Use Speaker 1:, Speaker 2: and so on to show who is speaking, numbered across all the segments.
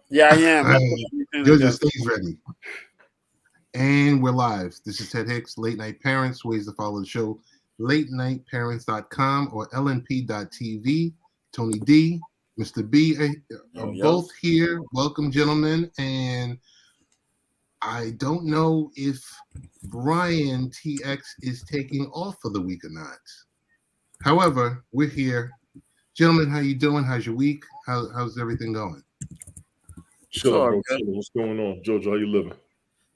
Speaker 1: Yeah, I am. I put
Speaker 2: Hey,
Speaker 1: everything
Speaker 2: Jojo
Speaker 1: together.
Speaker 2: stays ready. And we're live. This is Ted Hicks, Late Night Parents. Ways to follow the show, latenightparents.com or lnp.tv. Tony D, Mr. B are
Speaker 1: Yo, yo.
Speaker 2: both here. Welcome, gentlemen. And I don't know if Brian TX is taking off for the week or not. However, we're here. Gentlemen, how you doing? How's your week? How's everything going?
Speaker 1: It's
Speaker 3: Chilling,
Speaker 1: all
Speaker 3: bro.
Speaker 1: good.
Speaker 3: Chilling. What's going on, Jojo? How you living?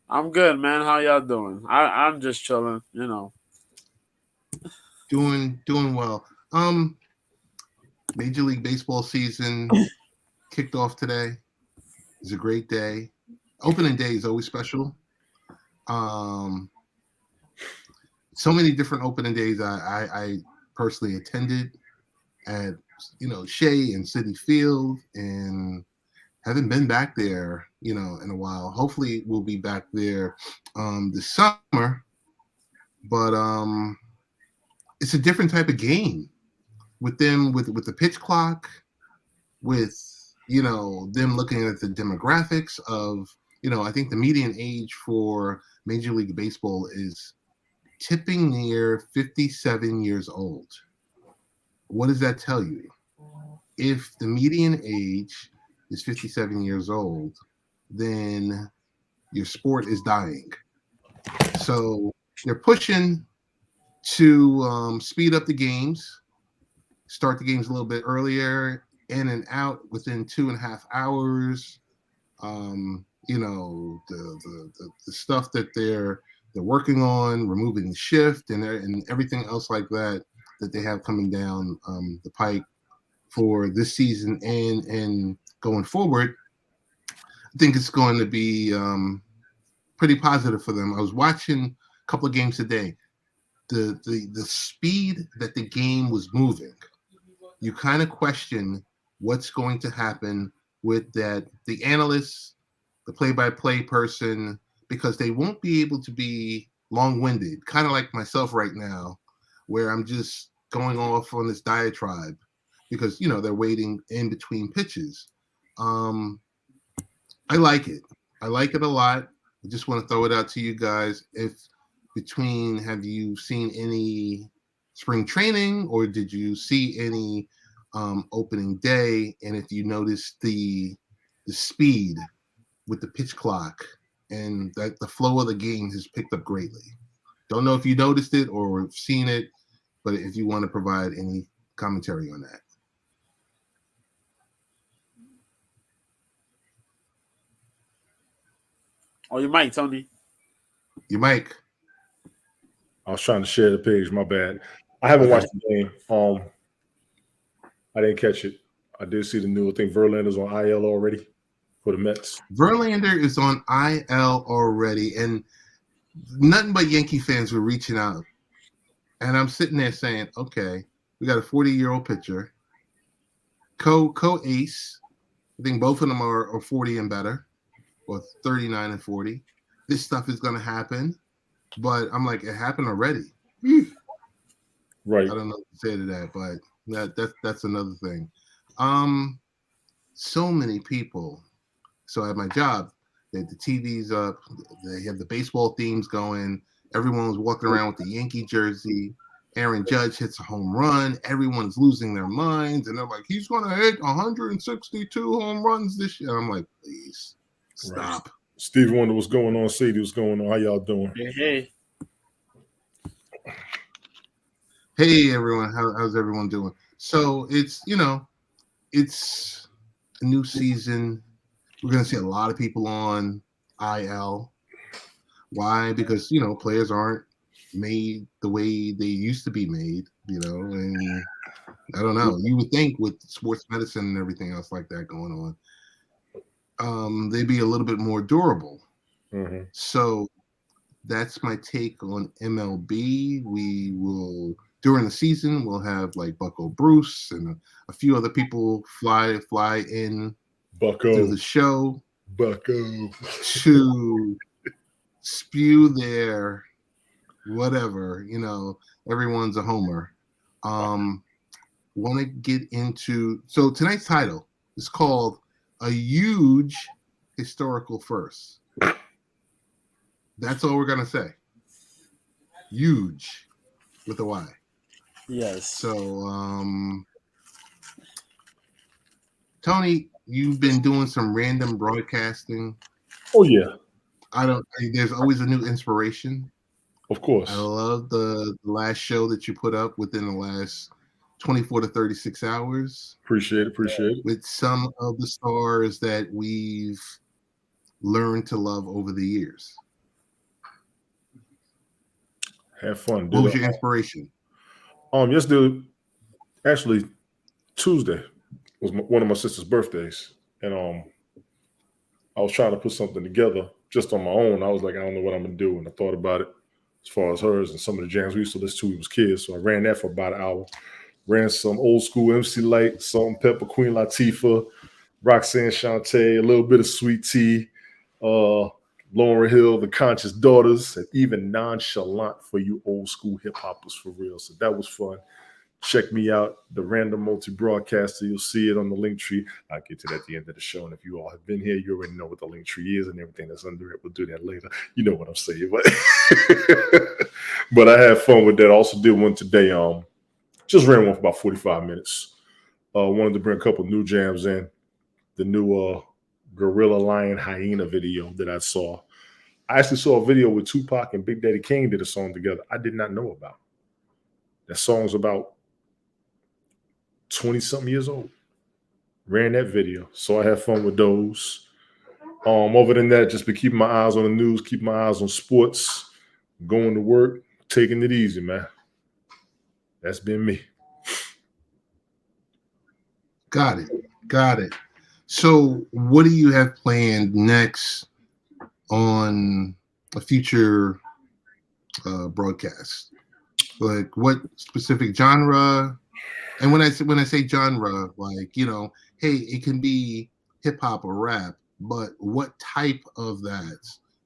Speaker 1: I'm good, man. How y'all doing? I'm just chilling.
Speaker 2: Doing well. Major League Baseball season kicked off today. It was a great day. Opening day is always special. Um, so many different opening days I personally attended at Shea and City Field, and haven't been back there in a while. Hopefully we'll be back there this summer, but it's a different type of game with them with the pitch clock, with them looking at the demographics of I think the median age for Major League Baseball is tipping near 57 years old. What does that tell you? If the median age is 57 years old, then your sport is dying. So they're pushing to speed up the games, start the games a little bit earlier, in and out within 2.5 hours. The stuff that they're working on, removing the shift and everything else like that they have coming down the pike for this season and going forward. I think it's going to be pretty positive for them. I was watching a couple of games today. The speed that the game was moving, you kind of question what's going to happen with that. The analysts, the play-by-play person, because they won't be able to be long-winded, kind of like myself right now, where I'm just going off on this diatribe because they're waiting in between pitches. I like it. I like it a lot. I just want to throw it out to you guys. Have you seen any spring training, or did you see any opening day? And if you noticed the speed with the pitch clock and that the flow of the game has picked up greatly. Don't know if you noticed it or seen it, but if you want to provide any commentary on that.
Speaker 1: Oh, your mic, Tony.
Speaker 2: You, Mike.
Speaker 3: I was trying to share the page. My bad. I haven't watched the game. I didn't catch it. I did see the new. I think Verlander's on IL already for the Mets.
Speaker 2: Verlander is on IL already, and nothing but Yankee fans were reaching out. And I'm sitting there saying, okay, we got a 40-year-old pitcher, co-ace. I think both of them are 40 and better, or 39 and 40. This stuff is going to happen. But I'm like, it happened already.
Speaker 3: Right.
Speaker 2: I don't know what to say to that, but that's another thing. So many people. So at my job, the TV's up. They have the baseball themes going. Everyone's walking around with the Yankee jersey. Aaron Judge hits a home run. Everyone's losing their minds, and they're like, he's going to hit 162 home runs this year. I'm like, please stop.
Speaker 3: Right. Stevie Wonder, what's going on? Sadie, what's going on? How y'all doing?
Speaker 1: Hey.
Speaker 2: Hey, everyone. How's everyone doing? So it's a new season. We're going to see a lot of people on IL. Why? Because, players aren't made the way they used to be made, and I don't know. You would think with sports medicine and everything else like that going on, they'd be a little bit more durable.
Speaker 3: Mm-hmm.
Speaker 2: So that's my take on MLB. We will, during the season, we'll have like Bucko Bruce and a few other people fly in to the show.
Speaker 3: Bucko.
Speaker 2: To spew their whatever, everyone's a homer. Want to get into, so tonight's title is called a huge historical first. That's all we're gonna say. Huge with a Y.
Speaker 1: Yes.
Speaker 2: So, Tony, you've been doing some random broadcasting.
Speaker 3: Oh yeah,
Speaker 2: There's always a new inspiration.
Speaker 3: of course.
Speaker 2: I love the last show that you put up within the last 24 to 36 hours.
Speaker 3: Appreciate it.
Speaker 2: With some of the stars that we've learned to love over the years.
Speaker 3: Have fun.
Speaker 2: What was your inspiration?
Speaker 3: Yesterday, actually, Tuesday was one of my sister's birthdays, and I was trying to put something together just on my own. I was like, I don't know what I'm gonna do, and I thought about it as far as hers and some of the jams we used to listen to when we was kids. So I ran that for about an hour. Ran some old school MC Light, Salt and Pepper, Queen Latifah, Roxanne Shante, a little bit of Sweet Tea, Lauryn Hill, The Conscious Daughters, and even Nonchalant for you old school hip hoppers for real. So that was fun. Check me out, the Random Multi-Broadcaster. You'll see it on the link tree. I'll get to that at the end of the show. And if you all have been here, you already know what the link tree is and everything that's under it. We'll do that later. You know what I'm saying. But I had fun with that. I also did one today. Just ran one for about 45 minutes. Wanted to bring a couple new jams in. The new Gorilla Lion Hyena video that I saw. I actually saw a video with Tupac and Big Daddy Kane did a song together I did not know about. That song's about 20-something years old. Ran that video. So I had fun with those. Other than that, just been keeping my eyes on the news, keeping my eyes on sports, going to work, taking it easy, man. That's been me.
Speaker 2: Got it. So what do you have planned next on a future broadcast? Like what specific genre? And when I say genre, like, you know, hey, it can be hip hop or rap, but what type of that?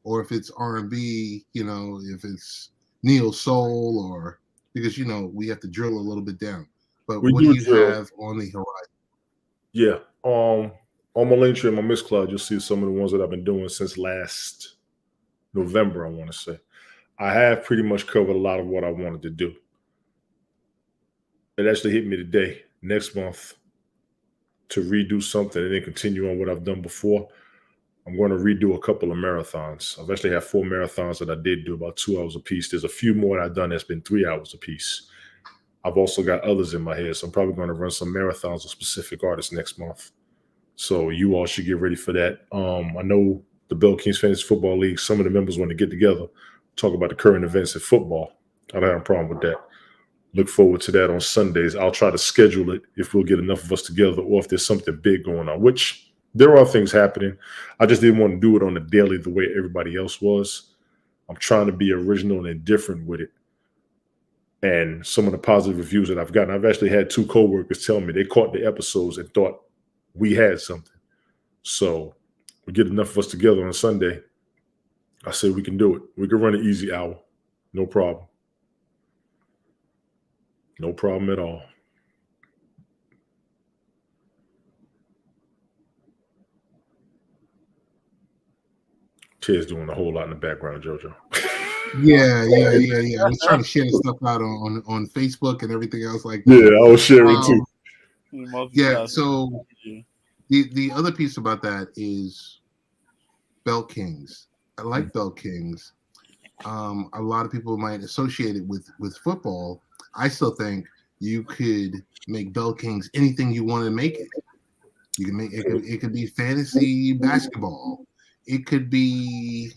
Speaker 2: Or if it's R&B, you know, if it's neo soul, or because, you know, we have to drill a little bit down. But what do you have on the horizon?
Speaker 3: Yeah. On my link tree and my Miss Cloud, you'll see some of the ones that I've been doing since last November, I want to say. I have pretty much covered a lot of what I wanted to do. It actually hit me today, next month, to redo something and then continue on what I've done before. I'm going to redo a couple of marathons. I've actually had 4 marathons that I did do about 2 hours a piece. There's a few more that I've done that's been 3 hours a piece. I've also got others in my head, so I'm probably going to run some marathons of specific artists next month. So you all should get ready for that. I know the Bell Kings Fantasy Football League, some of the members want to get together, talk about the current events in football. I don't have a problem with that. Look forward to that on Sundays. I'll try to schedule it if we'll get enough of us together or if there's something big going on, which there are things happening. I just didn't want to do it on a daily the way everybody else was. I'm trying to be original and different with it. And some of the positive reviews that I've gotten, I've actually had 2 coworkers tell me they caught the episodes and thought we had something. So we get enough of us together on a Sunday. I said we can do it. We can run an easy hour. No problem. No problem at all. Ted's doing a whole lot in the background, JoJo.
Speaker 2: Yeah. I was trying to share the stuff out on Facebook and everything else like that.
Speaker 3: Yeah, I was sharing too.
Speaker 2: Yeah, so the other piece about that is Bell Kings. I like Bell Kings. A lot of people might associate it with football. I still think you could make Bell Kings anything you want to make it. You can make it could be fantasy basketball. It could be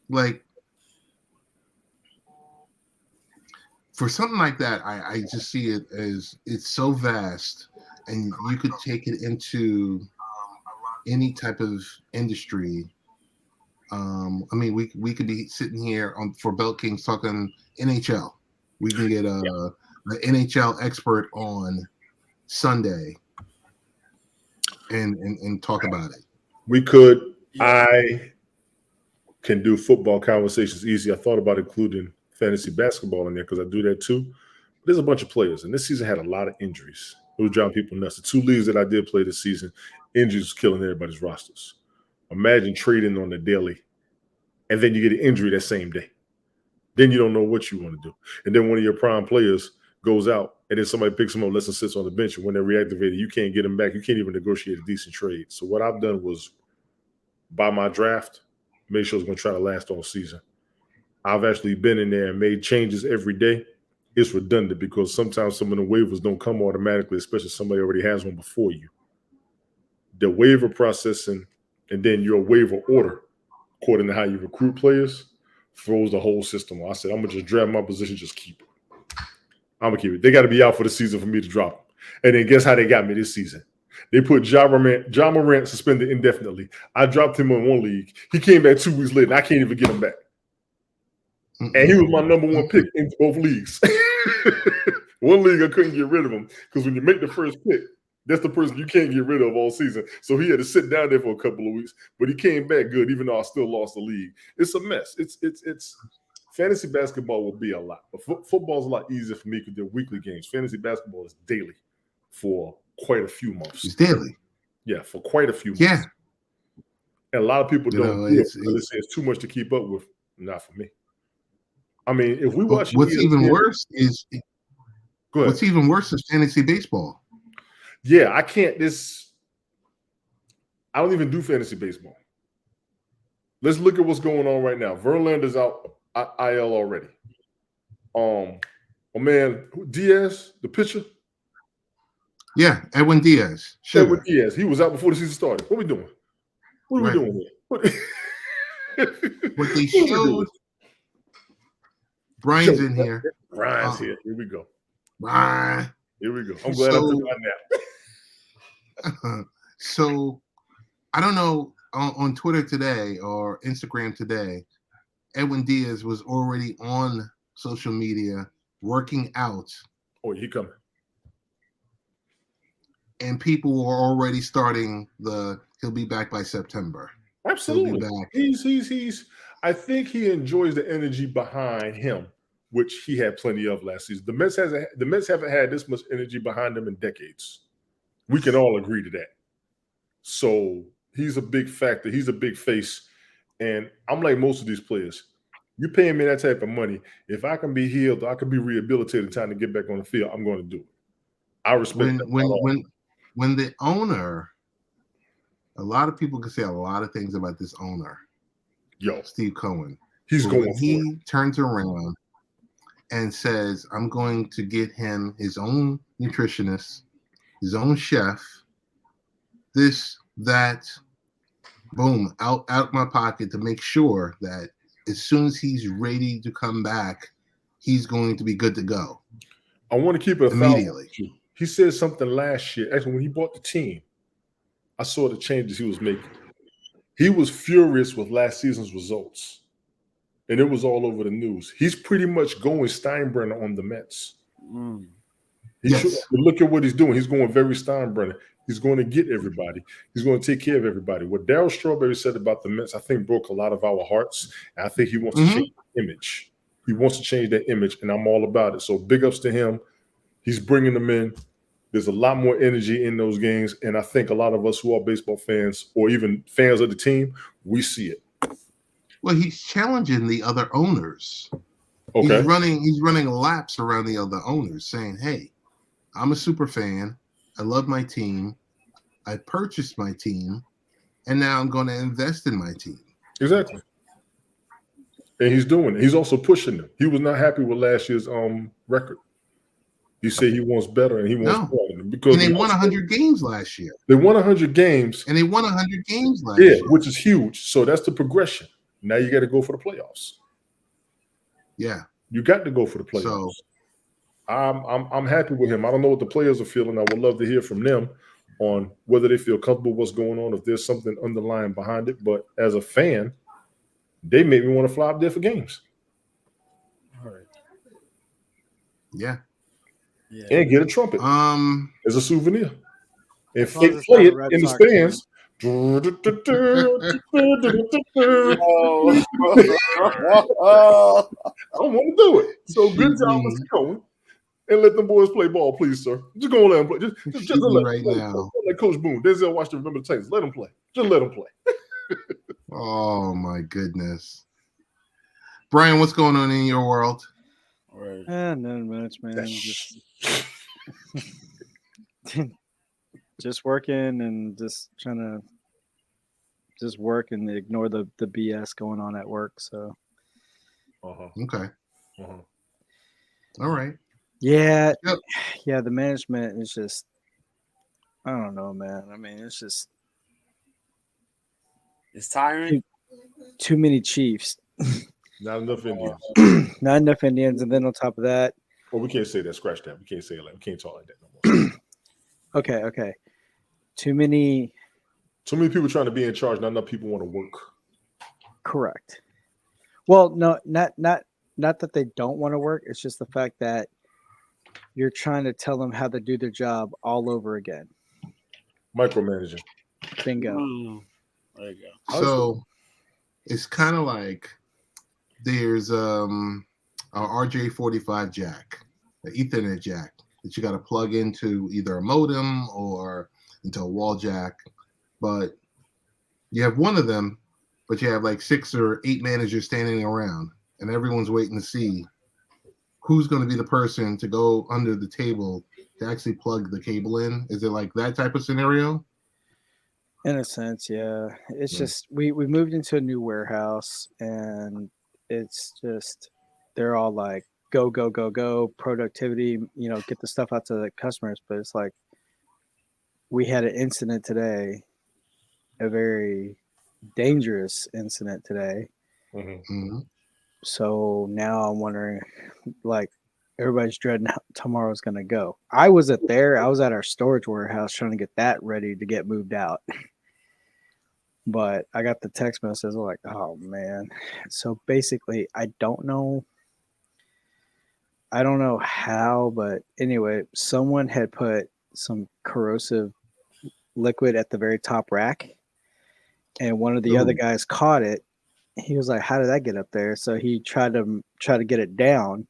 Speaker 2: like, for something like that, I just see it as it's so vast, and you could take it into any type of industry. I mean, we could be sitting here for Bell Kings talking NHL. We can get an NHL expert on Sunday and talk about it.
Speaker 3: We could. I can do football conversations easy. I thought about including fantasy basketball in there because I do that too. But there's a bunch of players, and this season had a lot of injuries. It was driving people nuts. The 2 leagues that I did play this season, injuries was killing everybody's rosters. Imagine trading on the daily, and then you get an injury that same day. Then you don't know what you want to do. And then one of your prime players goes out, and then somebody picks him up, lets him sit on the bench, and when they're reactivated, you can't get him back. You can't even negotiate a decent trade. So what I've done was, by my draft, make sure it's going to try to last all season. I've actually been in there and made changes every day. It's redundant because sometimes some of the waivers don't come automatically, especially if somebody already has one before you. The waiver processing and then your waiver order, according to how you recruit players, throws the whole system off. I said, I'm going to just draft my position, just keep it. I'm going to keep it. They got to be out for the season for me to drop them. And then guess how they got me this season? They put John Morant suspended indefinitely. I dropped him in one league. He came back 2 weeks later, and I can't even get him back. And he was my number one pick in both leagues. One league, I couldn't get rid of him because when you make the first pick, that's the person you can't get rid of all season. So he had to sit down there for a couple of weeks, but he came back good, even though I still lost the league. It's a mess. It's fantasy basketball will be a lot, but football is a lot easier for me because they're weekly games. Fantasy basketball is daily for quite a few months.
Speaker 2: It's daily.
Speaker 3: Yeah, for quite a few months.
Speaker 2: Yeah.
Speaker 3: And a lot of people don't do it because they say it's too much to keep up with. Not for me. I mean, if we watch,
Speaker 2: what's even worse is fantasy baseball.
Speaker 3: Yeah, I can't. I don't even do fantasy baseball. Let's look at what's going on right now. Verlander's out IL already. My man Diaz, the pitcher.
Speaker 2: Yeah, Edwin Diaz. Sure.
Speaker 3: Edwin Diaz. He was out before the season started. What are we doing? What are we doing here?
Speaker 2: What they showed. Brian's in here.
Speaker 3: Brian's here. Here we go.
Speaker 2: Brian.
Speaker 3: Here we go. I'm glad I took my nap.
Speaker 2: So, I don't know, on Twitter today or Instagram today, Edwin Diaz was already on social media working out.
Speaker 3: Oh, he coming.
Speaker 2: And people were already starting he'll be back by September.
Speaker 3: Absolutely.
Speaker 2: He'll be back.
Speaker 3: He's I think he enjoys the energy behind him, which he had plenty of last season. The Mets haven't had this much energy behind them in decades. We can all agree to that. So he's a big factor. He's a big face. And I'm like most of these players. You're paying me that type of money. If I can be healed, I can be rehabilitated in time to get back on the field, I'm going to do it. I respect that.
Speaker 2: When the owner, a lot of people can say a lot of things about this owner. Steve Cohen. He turns around and says, I'm going to get him his own nutritionist, his own chef, this, that, boom, out my pocket to make sure that as soon as he's ready to come back, he's going to be good to go.
Speaker 3: I want to keep it
Speaker 2: immediately.
Speaker 3: He said something last year. Actually, when he bought the team, I saw the changes he was making. He was furious with last season's results, and it was all over the news. He's pretty much going Steinbrenner on the Mets. Look at what he's doing. He's going very Steinbrenner. He's going to get everybody. He's going to take care of everybody. What Darryl Strawberry said about the Mets, I think, broke a lot of our hearts. And I think he wants to change the image. He wants to change that image, and I'm all about it. So big ups to him. He's bringing them in. There's a lot more energy in those games, and I think a lot of us who are baseball fans or even fans of the team, we see it.
Speaker 2: Well, he's challenging the other owners.
Speaker 3: Okay.
Speaker 2: He's running laps around the other owners, saying, "Hey, I'm a super fan. I love my team. I purchased my team, and now I'm going to invest in my team."
Speaker 3: Exactly. And he's doing it. He's also pushing them. He was not happy with last year's record. He said he wants better, and he wants more. Because
Speaker 2: they won 100 games last year.
Speaker 3: They won 100 games.
Speaker 2: And they won 100 games last year.
Speaker 3: Yeah, which is huge. So that's the progression. Now you got to go for the playoffs.
Speaker 2: Yeah.
Speaker 3: You got to go for the playoffs. So I'm happy with him. I don't know what the players are feeling. I would love to hear from them on whether they feel comfortable with what's going on, if there's something underlying behind it. But as a fan, they made me want to fly up there for games.
Speaker 1: All right.
Speaker 2: Yeah.
Speaker 3: And get a trumpet as a souvenir. And play it in the stands. I don't want to do it. So good job, Mr. Cohen. and let them boys play ball, please, sir. Just go and let them play. Just
Speaker 2: Shoot me
Speaker 3: let
Speaker 2: right now.
Speaker 3: Like Coach Boone, Denzel Washington, remember the Titans. Let them play. Just let them play.
Speaker 2: Oh my goodness. Brian, what's going on in your world?
Speaker 1: Right.
Speaker 4: Nothing much, man. Just working and just trying to just work and ignore the BS going on at work. So
Speaker 2: Okay. All right.
Speaker 4: yeah,
Speaker 2: Yep.
Speaker 4: yeah. The management is just, I don't know, man. I mean, it's just
Speaker 1: It's tiring.
Speaker 4: too many Chiefs,
Speaker 3: Not enough Indians.
Speaker 4: not enough Indians, and then on top of that,
Speaker 3: Well, we can't say that. Scratch that. We can't say it like we can't talk like that no more.
Speaker 4: okay, too many.
Speaker 3: Too many people trying to be in charge. Not enough people want to work.
Speaker 4: Correct. Well, no, not that they don't want to work. It's just the fact that you're trying to tell them how to do their job all over again.
Speaker 3: Micromanaging.
Speaker 4: Bingo.
Speaker 1: There you go.
Speaker 2: So it's kind of like there's a RJ45 jack, an Ethernet jack that you got to plug into either a modem or into a wall jack. But you have one of them, but you have like 6 or 8 managers standing around, and everyone's waiting to see who's going to be the person to go under the table to actually plug the cable in. Is it like that type of scenario?
Speaker 4: In a sense, yeah. It's just we moved into a new warehouse, and it's just they're all like go productivity, get the stuff out to the customers. But it's like we had an incident today, a very dangerous incident today.
Speaker 2: Mm-hmm.
Speaker 4: So now I'm wondering, like, everybody's dreading how tomorrow's going to go. I wasn't there. I was at our storage warehouse trying to get that ready to get moved out. But I got the text message like, oh man. So basically, I don't know how, but anyway, someone had put some corrosive liquid at the very top rack, and one of the other guys caught it. He was like, how did that get up there? So he tried to get it down,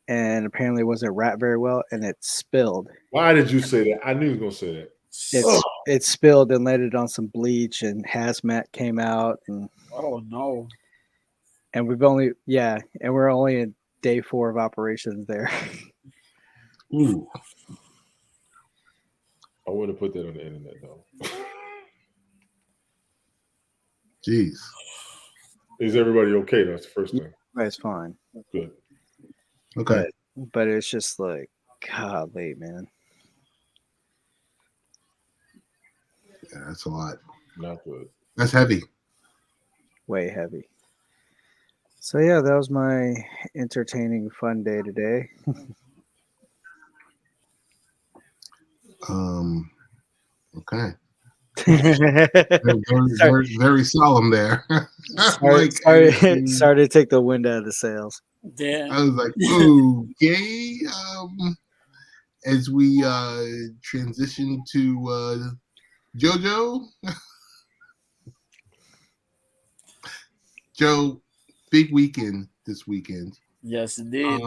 Speaker 4: and apparently it wasn't wrapped very well, and it spilled.
Speaker 3: Why did you say that? I knew you were gonna say that.
Speaker 4: It spilled and landed on some bleach, and hazmat came out, and
Speaker 1: Oh no.
Speaker 4: and we're only in day 4 of operations there.
Speaker 2: Ooh.
Speaker 3: I wouldn't put that on the internet though.
Speaker 2: Jeez.
Speaker 3: Is everybody okay? That's the first thing.
Speaker 4: That's fine.
Speaker 3: Good.
Speaker 2: Okay.
Speaker 4: But it's just like, golly, man.
Speaker 2: Yeah, that's a lot.
Speaker 3: Not good.
Speaker 2: That's heavy.
Speaker 4: Way heavy. So yeah, that was my entertaining, fun day today.
Speaker 2: Okay. Very solemn there.
Speaker 4: Sorry to take the wind out of the sails.
Speaker 1: Damn.
Speaker 2: I was like, okay. As we transition to JoJo. Joe, big weekend this weekend.
Speaker 1: Yes, indeed.
Speaker 2: I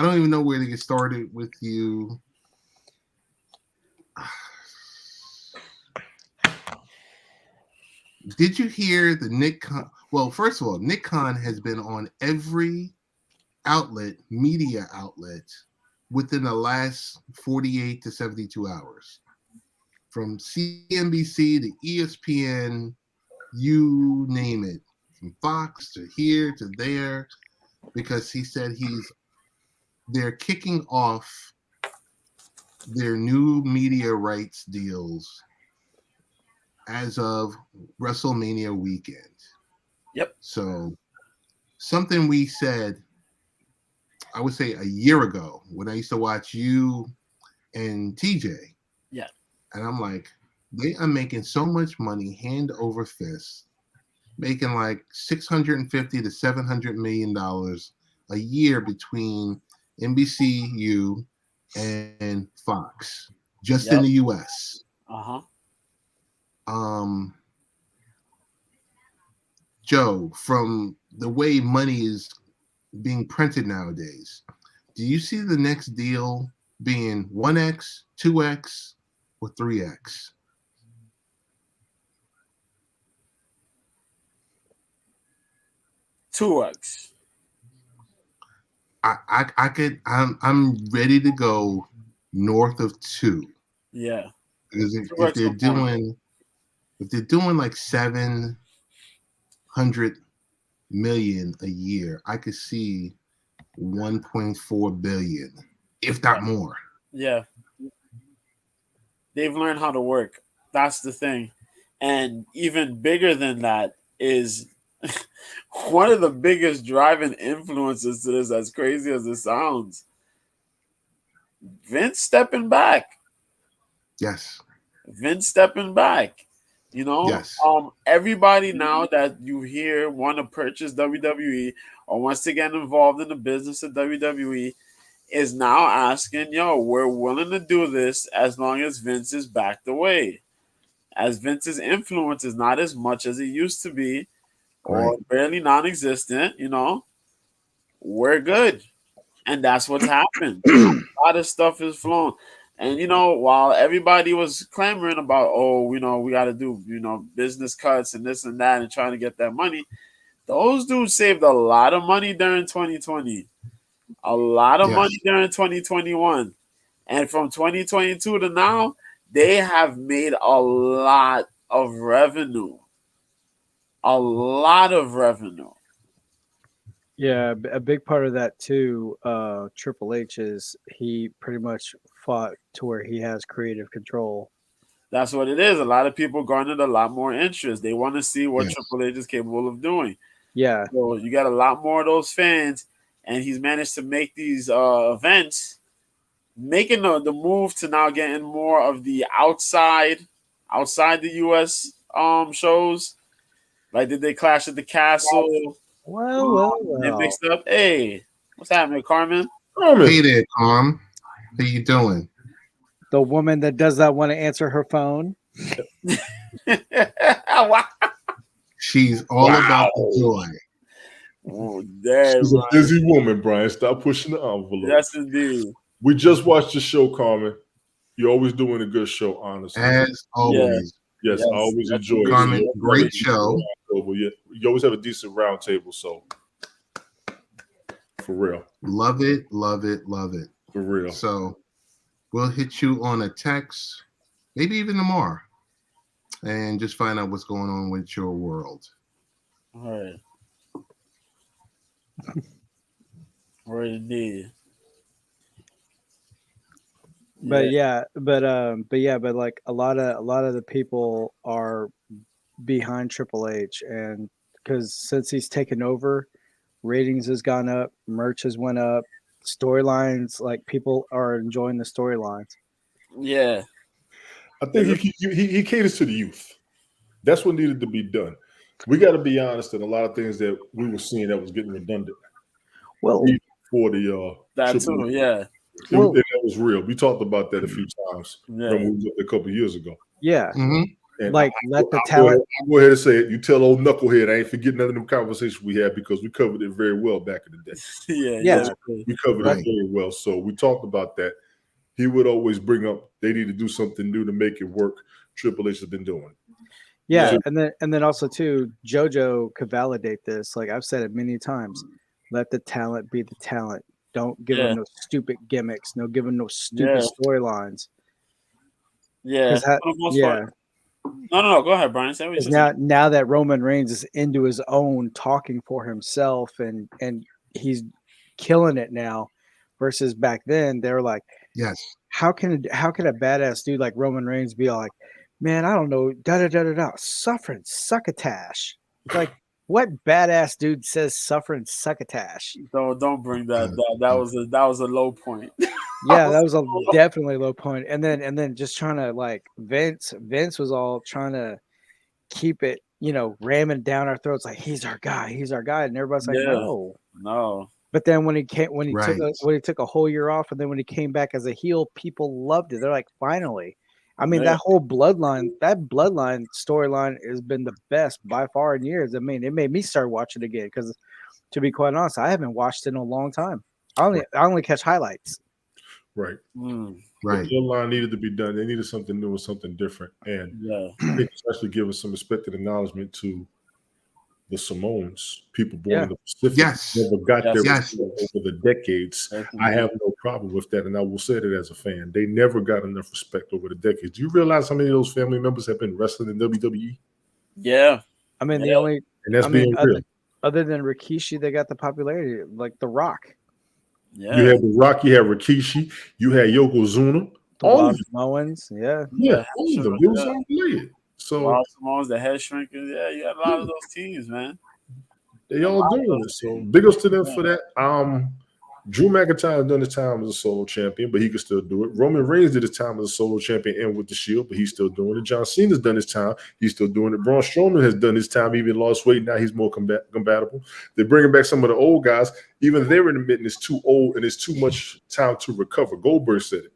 Speaker 2: don't even know where to get started with you. Did you hear the Nick Khan? Well, first of all, Nick Khan has been on every media outlet, within the last 48 to 72 hours. From CNBC to ESPN, you name it. From Fox to here to there, because he said they're kicking off their new media rights deals as of WrestleMania weekend.
Speaker 1: Yep.
Speaker 2: So something we said, I would say a year ago, when I used to watch you and TJ.
Speaker 1: Yeah.
Speaker 2: And I'm like, they are making so much money hand over fist, making like $650 to $700 million a year between NBCU and Fox, just in the US. Joe, from the way money is being printed nowadays, do you see the next deal being 1x, 2x, or 3x?
Speaker 1: Two X.
Speaker 2: I'm ready to go north of 2.
Speaker 1: Yeah.
Speaker 2: Because if
Speaker 1: 2X
Speaker 2: they're
Speaker 1: or more.
Speaker 2: doing like 700 million a year, I could see 1.4 billion, if not more.
Speaker 1: Yeah. They've learned how to work. That's the thing. And even bigger than that is one of the biggest driving influences to this, as crazy as it sounds. Vince stepping back.
Speaker 2: Yes.
Speaker 1: Vince stepping back. You know,
Speaker 2: Yes.
Speaker 1: Everybody now that you hear want to purchase WWE or wants to get involved in the business of WWE is now asking, yo, we're willing to do this as long as Vince is backed away. As Vince's influence is not as much as it used to be, or
Speaker 2: Right.
Speaker 1: barely non-existent, you know, we're good. And that's what's happened. A lot of stuff is flown. And, you know, while everybody was clamoring about, oh, you know, we got to do, you know, business cuts and this and that and trying to get that money, those dudes saved a lot of money during 2020, a lot of
Speaker 2: Yes.
Speaker 1: money during 2021. And from 2022 to now, they have made a lot of revenue. A lot of revenue.
Speaker 4: Yeah, a big part of that too, Triple H is he pretty much fought to where he has creative control.
Speaker 1: That's what it is. A lot of people garnered a lot more interest. They want to see what
Speaker 2: Yes.
Speaker 1: Triple H is capable of doing.
Speaker 4: Yeah,
Speaker 1: So you got a lot more of those fans, and he's managed to make these events, making the move to now getting more of the outside the US shows. Like, did they Clash at the Castle? They
Speaker 4: well.
Speaker 1: mixed up. Hey, what's happening, Carmen?
Speaker 2: Hey there, Tom. How you doing?
Speaker 4: The woman that does not want to answer her phone.
Speaker 1: Wow.
Speaker 2: She's all about the joy.
Speaker 1: Oh, damn,
Speaker 3: She's a
Speaker 1: Brian.
Speaker 3: busy woman, Brian. Stop pushing the envelope.
Speaker 1: Yes, indeed.
Speaker 3: We just watched the show, Carmen. You're always doing a good show, honestly.
Speaker 2: As always.
Speaker 3: Yes,
Speaker 1: Yes,
Speaker 3: I always
Speaker 1: that's
Speaker 3: enjoy it.
Speaker 2: Carmen,
Speaker 3: You
Speaker 2: great
Speaker 3: always have a
Speaker 2: show.
Speaker 3: decent roundtable. Yeah, you always have a decent round table, so for real.
Speaker 2: Love it, love it, love it.
Speaker 3: For real.
Speaker 2: So we'll hit you on a text, maybe even tomorrow, and just find out what's going on with your world.
Speaker 1: All right. Right, indeed.
Speaker 4: But but like a lot of the people are behind Triple H, and because since he's taken over, ratings has gone up, merch has went up, storylines, like people are enjoying the storylines.
Speaker 1: Yeah.
Speaker 3: I think he caters to the youth. That's what needed to be done. We got to be honest that a lot of things that we were seeing that was getting redundant.
Speaker 4: Well,
Speaker 3: For the
Speaker 1: That
Speaker 3: Triple
Speaker 1: too,
Speaker 3: H.
Speaker 1: yeah.
Speaker 4: Well-
Speaker 3: That was real. We talked about that a few times.
Speaker 1: Yeah.
Speaker 3: Remember, we was up there a couple of years ago.
Speaker 4: yeah,
Speaker 2: Mhm.
Speaker 3: And
Speaker 4: like let the
Speaker 3: I'll
Speaker 4: talent.
Speaker 3: go ahead and say it. You tell old knucklehead, I ain't forgetting none of them conversations we had because we covered it very well back in the day.
Speaker 1: Yeah.
Speaker 4: Yeah.
Speaker 3: We covered
Speaker 2: Right.
Speaker 3: it very well. So we talked about that. He would always bring up they need to do something new to make it work. Triple H has been doing.
Speaker 4: Yeah,
Speaker 1: Yeah.
Speaker 4: and then also too, JoJo could validate this. Like I've said it many times, let the talent be the talent. Don't give
Speaker 1: Yeah.
Speaker 4: them no stupid gimmicks. No give them no stupid
Speaker 1: Yeah.
Speaker 4: storylines.
Speaker 1: Yeah.
Speaker 4: 'Cause that-
Speaker 1: For the most
Speaker 4: yeah,
Speaker 1: part. No. Go ahead, Brian. Say what you
Speaker 4: because
Speaker 1: said.
Speaker 4: now that Roman Reigns is into his own, talking for himself, and he's killing it now, versus back then they're like,
Speaker 2: Yes.
Speaker 4: how can a badass dude like Roman Reigns be all like, man, I don't know, suffering succotash. Like, what badass dude says suffering succotash?
Speaker 1: Don't bring that. That was a low point.
Speaker 4: Yeah, that was a definitely low point. And then just trying to like Vince was all trying to keep it, ramming down our throats like he's our guy, and everybody's like,
Speaker 1: Yeah.
Speaker 4: no.
Speaker 1: No.
Speaker 4: But then when he
Speaker 2: Right.
Speaker 4: took a whole year off, and then when he came back as a heel, people loved it. They're like, finally. I mean,
Speaker 1: Yeah.
Speaker 4: that whole bloodline storyline has been the best by far in years. I mean, it made me start watching again because, to be quite honest, I haven't watched it in a long time. I only catch highlights.
Speaker 3: Right.
Speaker 1: Mm,
Speaker 2: Right.
Speaker 3: The line needed to be done. They needed something new and something different. And
Speaker 1: yeah.
Speaker 3: I think it's actually giving some respect and acknowledgement to the Samoans, people born in the Pacific,
Speaker 2: Yes.
Speaker 3: never got
Speaker 1: Yes.
Speaker 3: their
Speaker 2: Yes.
Speaker 3: respect over the decades. I have no problem with that, and I will say that as a fan. They never got enough respect over the decades. Do you realize how many of those family members have been wrestling in WWE?
Speaker 1: Yeah.
Speaker 4: I mean, the
Speaker 1: Yeah.
Speaker 4: only
Speaker 3: And that's
Speaker 4: I mean,
Speaker 3: being real.
Speaker 4: other than Rikishi, they got the popularity like The Rock,
Speaker 1: Yeah.
Speaker 3: You had The Rock, you had Rikishi, you had Yokozuna.
Speaker 4: the
Speaker 3: All
Speaker 4: Wild
Speaker 3: of them.
Speaker 4: Samoans. Yeah,
Speaker 3: Yeah, all of them. It was
Speaker 1: Yeah.
Speaker 3: unrelated. So
Speaker 1: Wild Samoans, the head shrinkers. Yeah, you got a lot of those teams, man.
Speaker 3: they all doing it. So big ups to them for that. Drew McIntyre done his time as a solo champion, but he could still do it. Roman Reigns did his time as a solo champion and with the Shield, but he's still doing it. John Cena's done his time. He's still doing it. Braun Strowman has done his time, even lost weight. Now he's more compatible. They're bringing back some of the old guys. Even they're admitting it's too old and it's too much time to recover. Goldberg said it.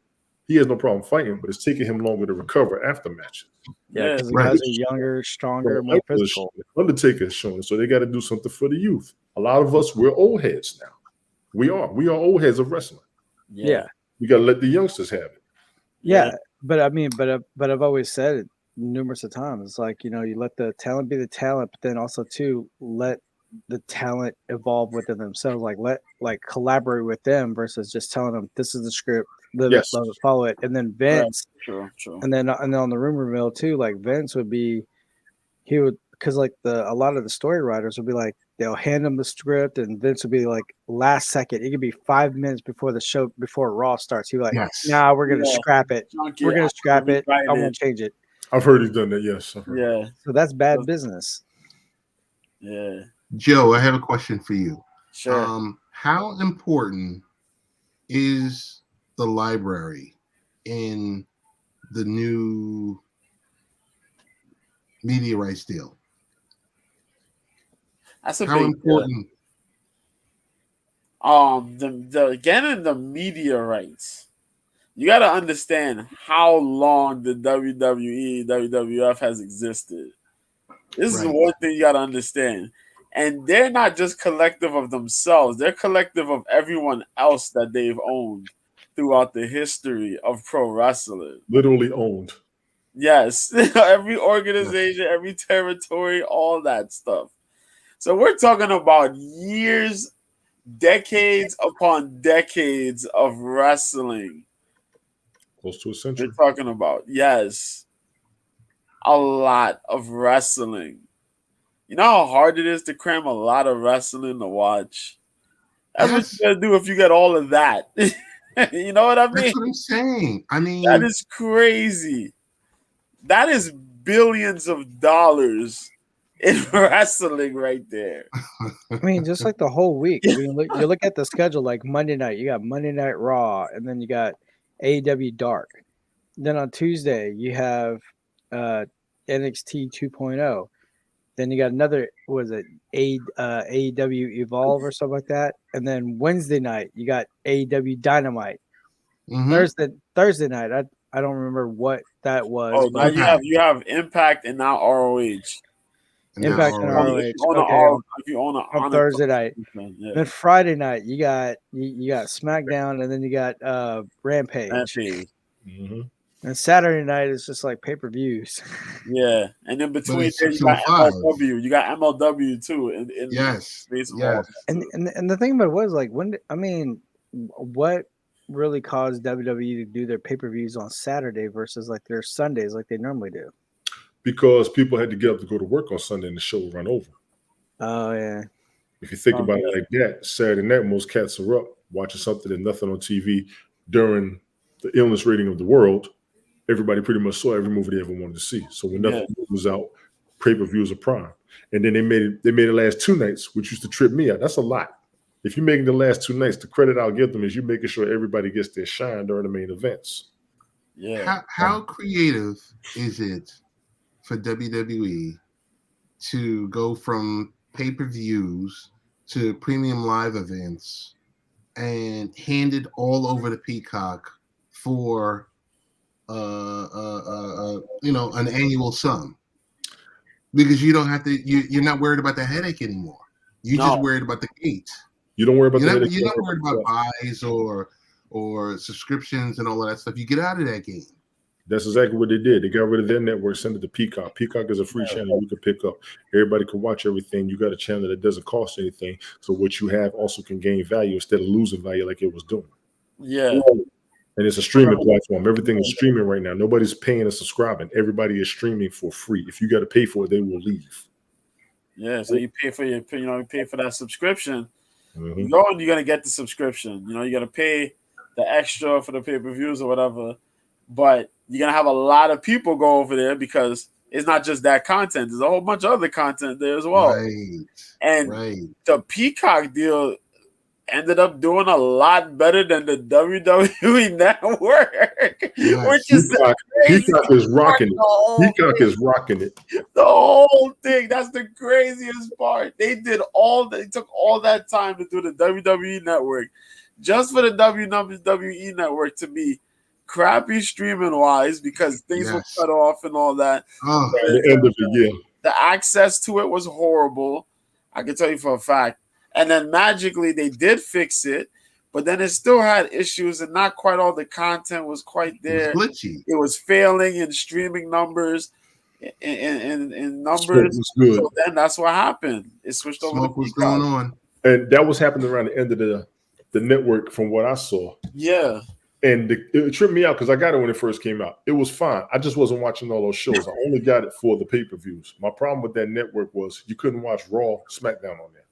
Speaker 3: He has no problem fighting, but it's taking him longer to recover after matches.
Speaker 4: yeah, because the
Speaker 2: Right.
Speaker 4: guys are younger, stronger, more physical.
Speaker 3: Undertaker is showing it, so they got to do something for the youth. A lot of us, we're old heads now. We are old heads of wrestling.
Speaker 4: Yeah,
Speaker 3: We got to let the youngsters have it.
Speaker 4: yeah. But I mean, but I've always said it numerous of times. It's like, you know, you let the talent be the talent, but then also too let the talent evolve within themselves. Like collaborate with them versus just telling them this is the script, live
Speaker 3: Yes.
Speaker 4: it, love it, follow it. And then Vince,
Speaker 1: True.
Speaker 4: and then on the rumor mill too, like Vince would be, he would, because like a lot of the story writers would be like, they'll hand him the script and Vince would be like last second. It could be 5 minutes before the show, before Raw starts. He'd be like,
Speaker 2: Yes.
Speaker 4: nah, we're gonna
Speaker 1: Yeah.
Speaker 4: scrap it.
Speaker 1: Chunky,
Speaker 4: We're gonna scrap it.
Speaker 1: rewrite
Speaker 4: I'm gonna
Speaker 1: it.
Speaker 4: change it.
Speaker 3: I've heard he's done that. Yes. I've heard.
Speaker 1: Yeah.
Speaker 4: So that's bad business.
Speaker 1: Yeah.
Speaker 2: Joe, I have a question for you.
Speaker 1: Sure.
Speaker 2: How important is the library in the new media rights deal?
Speaker 1: That's a
Speaker 2: How
Speaker 1: big
Speaker 2: important?
Speaker 1: the getting the media rights. You got to understand how long the WWE, WWF has existed. This is
Speaker 2: Right.
Speaker 1: one thing you got to understand. And they're not just collective of themselves, they're collective of everyone else that they've owned throughout the history of pro wrestling.
Speaker 3: Literally owned.
Speaker 1: Yes, every organization, every territory, all that stuff. So we're talking about years, decades upon decades of wrestling.
Speaker 3: Close to a
Speaker 1: We're
Speaker 3: century.
Speaker 1: talking about, yes, a lot of wrestling. You know how hard it is to cram a lot of wrestling to watch? That's what
Speaker 2: Yes.
Speaker 1: you gotta do if you get all of that. You know what I mean?
Speaker 2: That's what I'm saying. I mean,
Speaker 1: That is crazy. That is billions of dollars in wrestling right there.
Speaker 4: I mean, just like the whole week. I mean, you look at the schedule. Like Monday night, you got Monday Night Raw, and then you got AEW Dark. Then on Tuesday, you have NXT 2.0. Then you got another, what is it, AEW Evolve or something like that. And then Wednesday night, you got AEW Dynamite.
Speaker 2: mhm.
Speaker 4: Thursday night, I don't remember what that was.
Speaker 1: Oh, now
Speaker 4: but
Speaker 1: you have Impact and now ROH.
Speaker 2: And
Speaker 4: Impact
Speaker 2: now
Speaker 4: and
Speaker 2: ROH.
Speaker 1: If
Speaker 4: ROH.
Speaker 1: you own a
Speaker 4: Okay,
Speaker 1: R- if you own a
Speaker 4: on
Speaker 1: Honor
Speaker 4: Thursday night.
Speaker 1: yeah.
Speaker 4: Then Friday night, you got SmackDown, and then you got Rampage.
Speaker 1: Rampage.
Speaker 3: Mhm.
Speaker 4: And Saturday night is just like pay-per-views.
Speaker 1: Yeah, and in between
Speaker 2: it's
Speaker 1: there you got
Speaker 2: 605.
Speaker 1: MLW. You got MLW too. In
Speaker 2: Yes.
Speaker 1: space of
Speaker 2: Yes.
Speaker 1: all that.
Speaker 4: And the thing about it was like what really caused WWE to do their pay-per-views on Saturday versus like their Sundays like they normally do?
Speaker 3: Because people had to get up to go to work on Sunday and the show would run over.
Speaker 4: Oh yeah.
Speaker 3: If you think
Speaker 1: Oh,
Speaker 3: about
Speaker 1: yeah.
Speaker 3: it like that, Saturday night, most cats are up watching something and nothing on TV during the illness rating of the world. Everybody pretty much saw every movie they ever wanted to see. So when nothing was out, pay-per-views are prime. And then they made it last 2 nights, which used to trip me out. That's a lot. If you're making the last 2 nights, the credit I'll give them is you're making sure everybody gets their shine during the main events.
Speaker 1: Yeah.
Speaker 2: How creative is it for WWE to go from pay-per-views to premium live events and hand it all over to Peacock for an annual sum? Because you don't have to you're not worried about the headache anymore. You're just
Speaker 1: No.
Speaker 2: worried about the gate.
Speaker 3: You don't worry about
Speaker 2: You're
Speaker 3: the
Speaker 2: not,
Speaker 3: headache.
Speaker 2: you're not worried about buys or subscriptions and all of that stuff. You get out of that game.
Speaker 3: That's exactly what they did. They got rid of their network, sent it to Peacock. Peacock is a free channel you can pick up. Everybody can watch everything. You got a channel that doesn't cost anything. So what you have also can gain value instead of losing value like it was doing.
Speaker 1: Yeah.
Speaker 3: And it's a streaming platform. Everything is streaming right now. Nobody's paying and subscribing. Everybody is streaming for free. If you got to pay for it, they will leave.
Speaker 1: Yeah. So you pay for you pay for that subscription.
Speaker 3: Mhm.
Speaker 1: You go and you're gonna get the subscription. You gotta pay the extra for the pay-per-views or whatever. But you're gonna have a lot of people go over there because it's not just that content. There's a whole bunch of other content there as well.
Speaker 2: Right.
Speaker 1: And
Speaker 2: Right.
Speaker 1: the Peacock deal ended up doing a lot better than the WWE network,
Speaker 2: Yes.
Speaker 1: which is the craziest
Speaker 3: Peacock is rocking
Speaker 1: part of
Speaker 3: it. Peacock is rocking it.
Speaker 1: the whole thing. That's the craziest part. They took all that time to do the WWE network just for the WWE network to be crappy streaming wise because things were
Speaker 2: Yes.
Speaker 1: cut off and all that.
Speaker 2: Oh,
Speaker 3: At the end of the year.
Speaker 1: The access to it was horrible. I can tell you for a fact. And then magically they did fix it, but then it still had issues and not quite all the content was quite there.
Speaker 2: it was glitchy.
Speaker 1: It was failing in streaming numbers, in numbers.
Speaker 3: Smoke was good.
Speaker 1: So then that's what happened. It switched over
Speaker 2: Smoke
Speaker 1: to
Speaker 2: was
Speaker 1: Peacock.
Speaker 2: going on.
Speaker 3: And that was happening around the end of the network from what I saw.
Speaker 1: Yeah.
Speaker 3: And it tripped me out because I got it when it first came out. It was fine. I just wasn't watching all those shows. I only got it for the pay-per-views. My problem with that network was you couldn't watch Raw, SmackDown on there.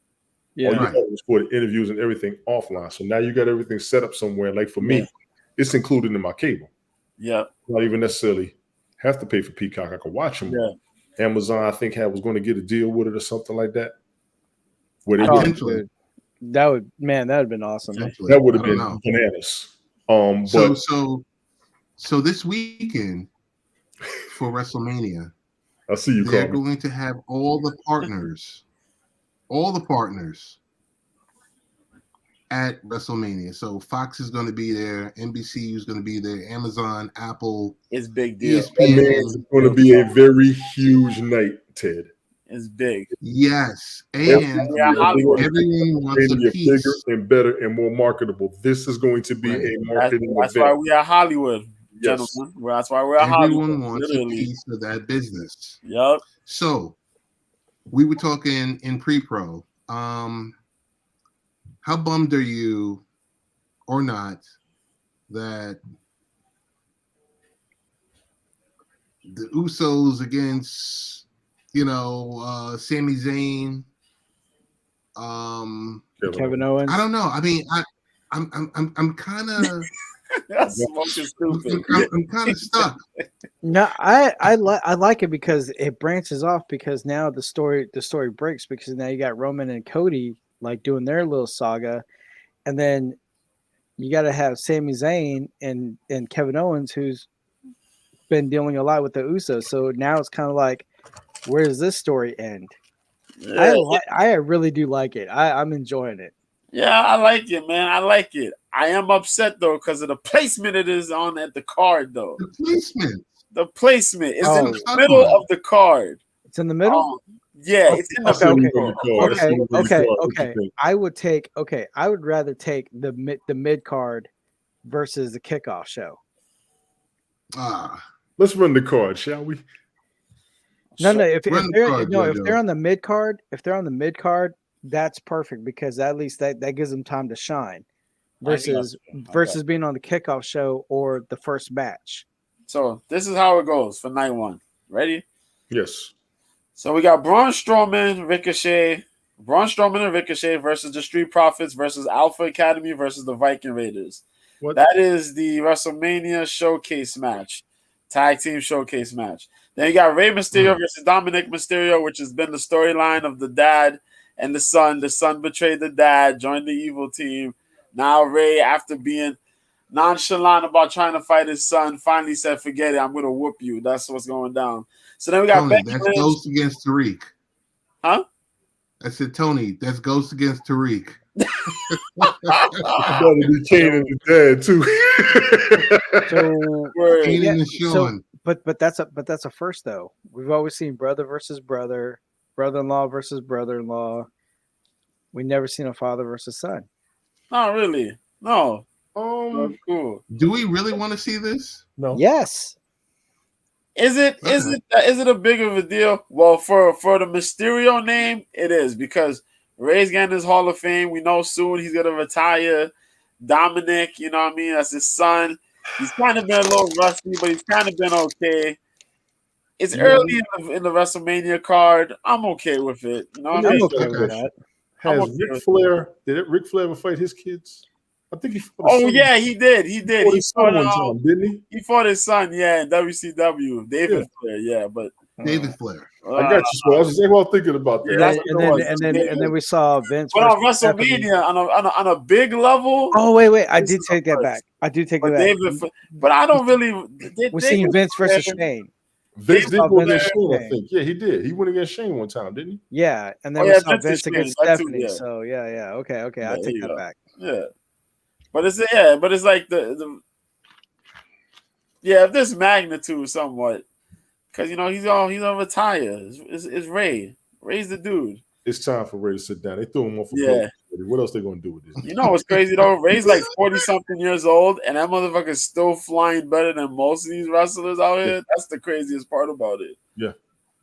Speaker 4: Yeah.
Speaker 3: All you
Speaker 2: Right.
Speaker 3: got was for the interviews and everything offline. So now you got everything set up somewhere. Like for me,
Speaker 1: Yeah.
Speaker 3: it's included in my cable.
Speaker 1: Yeah.
Speaker 3: Not even necessarily have to pay for Peacock. I could watch them.
Speaker 1: Yeah.
Speaker 3: Amazon, I think, was going to get a deal with it or something like that. Where they
Speaker 4: Oh,
Speaker 2: Potentially.
Speaker 4: dude. That would have been awesome.
Speaker 2: Potentially.
Speaker 3: that would have
Speaker 2: I don't
Speaker 3: been
Speaker 2: know.
Speaker 3: bananas.
Speaker 2: So this weekend for WrestleMania,
Speaker 3: I see you,
Speaker 2: they're
Speaker 3: Carmen.
Speaker 2: going to have all the partners at WrestleMania. So Fox is going to be there, NBC is going to be there, Amazon, Apple,
Speaker 1: It's big deal.
Speaker 2: ESPN.
Speaker 3: It's going to be a very huge night, Ted.
Speaker 1: It's big.
Speaker 2: Yes,
Speaker 3: Every-
Speaker 2: and
Speaker 1: Yeah, Hollywood.
Speaker 2: everyone wants
Speaker 3: Going to
Speaker 2: a
Speaker 3: be bigger
Speaker 2: piece.
Speaker 3: and better and more marketable. This is going to be
Speaker 2: Right.
Speaker 3: a
Speaker 1: That's
Speaker 3: marketing
Speaker 1: why
Speaker 3: event.
Speaker 1: we are Hollywood,
Speaker 3: Yes.
Speaker 1: gentlemen. That's why we're Hollywood.
Speaker 2: Everyone wants a
Speaker 1: Literally.
Speaker 2: piece of that business.
Speaker 1: Yep.
Speaker 2: So we were talking in pre-pro. How bummed are you or not that the Usos against Sami Zayn?
Speaker 4: Kevin Owens.
Speaker 2: I don't know. I mean, I'm kind of
Speaker 1: That's smoking stupid.
Speaker 2: I'm kind of stuck.
Speaker 4: No, I like it because it branches off because now the story breaks because now you got Roman and Cody like doing their little saga, and then you got to have Sami Zayn and Kevin Owens who's been dealing a lot with the Usos. So now it's kind of like, where does this story end?
Speaker 1: Yeah.
Speaker 4: I really do like it. I'm enjoying it.
Speaker 1: Yeah, I like it, man. I like it. I am upset though because of the placement it is on at the card, though.
Speaker 2: The placement.
Speaker 1: The placement is in
Speaker 4: Oh.
Speaker 1: the middle of the card.
Speaker 4: It's in the middle.
Speaker 1: Yeah, it's in the
Speaker 3: Okay,
Speaker 1: middle.
Speaker 4: I would rather take the mid card versus the kickoff show.
Speaker 3: Let's run the card, shall we?
Speaker 4: No, if
Speaker 2: Run the
Speaker 4: they're
Speaker 2: card,
Speaker 4: no, if
Speaker 2: Jojo.
Speaker 4: they're on the mid card, that's perfect because at least that gives them time to shine versus being on the kickoff show or the first match.
Speaker 1: So this is how it goes for night one. Ready?
Speaker 3: Yes.
Speaker 1: So we got Braun Strowman and Ricochet versus the Street Profits versus Alpha Academy versus the Viking Raiders.
Speaker 3: What?
Speaker 1: That is the WrestleMania showcase match, tag team showcase match. Then you got Rey Mysterio versus Dominic Mysterio, which has been the storyline of the dad and the son. The son betrayed the dad, joined the evil team. Now Rey, after being nonchalant about trying to fight his son, finally said, "Forget it, I'm gonna whoop you." That's what's going down. So then we got
Speaker 2: Tony,
Speaker 1: Becky
Speaker 2: that's
Speaker 1: Lynch.
Speaker 2: Ghost against Tariq.
Speaker 1: Huh?
Speaker 2: I said, Tony, that's Ghost against Tariq.
Speaker 3: Better be Kane and the dad too.
Speaker 4: So,
Speaker 1: Word.
Speaker 2: Kane
Speaker 4: yeah,
Speaker 2: and
Speaker 4: so-
Speaker 2: Sean.
Speaker 4: but that's a first though. We've always seen brother versus brother, brother-in-law versus brother-in-law. We never seen a father versus son.
Speaker 1: Not really. No.
Speaker 3: Um,
Speaker 1: Cool.
Speaker 2: Do we really want to see this?
Speaker 3: no.
Speaker 4: Yes.
Speaker 1: Is it a big of a deal? Well, for the Mysterio name, it is, because Ray's getting his Hall of Fame. We know soon he's gonna retire. Dominic, you know what I mean? That's his son. He's kind of been a little rusty, but he's kind of been okay. It's early in the WrestleMania card. I'm okay with it. You know what I
Speaker 4: I'm
Speaker 1: mean?
Speaker 4: okay with that.
Speaker 3: Has
Speaker 1: okay
Speaker 3: Ric
Speaker 1: with
Speaker 3: Flair? Did Ric Flair ever fight his kids? I think he fought his
Speaker 1: Oh
Speaker 3: son.
Speaker 1: yeah, he did. He did.
Speaker 3: Fought
Speaker 1: He
Speaker 3: his son one
Speaker 1: fought,
Speaker 3: time, didn't he?
Speaker 1: he fought his son, yeah, in WCW. David
Speaker 3: Yeah.
Speaker 1: Flair, yeah, but
Speaker 2: David Flair.
Speaker 3: I got you, Squad. That's exactly what I'm thinking about that.
Speaker 1: Yeah,
Speaker 4: And
Speaker 1: that's
Speaker 4: then,
Speaker 1: what it was.
Speaker 4: and then we saw Vince.
Speaker 1: But on
Speaker 4: versus Stephanie.
Speaker 1: WrestleMania, on a big level,
Speaker 4: Oh wait, I
Speaker 1: This
Speaker 4: did
Speaker 1: is
Speaker 4: take
Speaker 1: the
Speaker 4: that
Speaker 1: first.
Speaker 4: back. I do take
Speaker 1: but
Speaker 4: it back.
Speaker 1: but I don't really.
Speaker 4: We seen Vince versus Shane.
Speaker 3: Vince did
Speaker 4: saw
Speaker 3: go
Speaker 4: Vince
Speaker 3: against Shane, I
Speaker 4: Shane.
Speaker 3: think. Yeah, he did. He went against Shane one time, didn't he?
Speaker 4: Yeah, and then
Speaker 1: Oh,
Speaker 4: we
Speaker 1: yeah,
Speaker 4: saw
Speaker 1: Vince
Speaker 4: Vince
Speaker 1: and
Speaker 4: against
Speaker 1: Shane, that too,
Speaker 4: Stephanie.
Speaker 1: yeah.
Speaker 4: So yeah, okay,
Speaker 1: Yeah,
Speaker 4: I'll
Speaker 1: there
Speaker 4: take
Speaker 1: you
Speaker 4: that
Speaker 1: go.
Speaker 4: back.
Speaker 1: Yeah, but it's like the of this magnitude somewhat, because he's gonna retire. It's Ray. Ray's the dude.
Speaker 3: It's time for Ray to sit down. They threw him off for
Speaker 1: Yeah.
Speaker 3: blood. What else they gonna do with this?
Speaker 1: You know what's crazy though? Ray's like 40-something years old, and that motherfucker's still flying better than most of these wrestlers out here.
Speaker 3: Yeah.
Speaker 1: That's the craziest part about it.
Speaker 3: Yeah.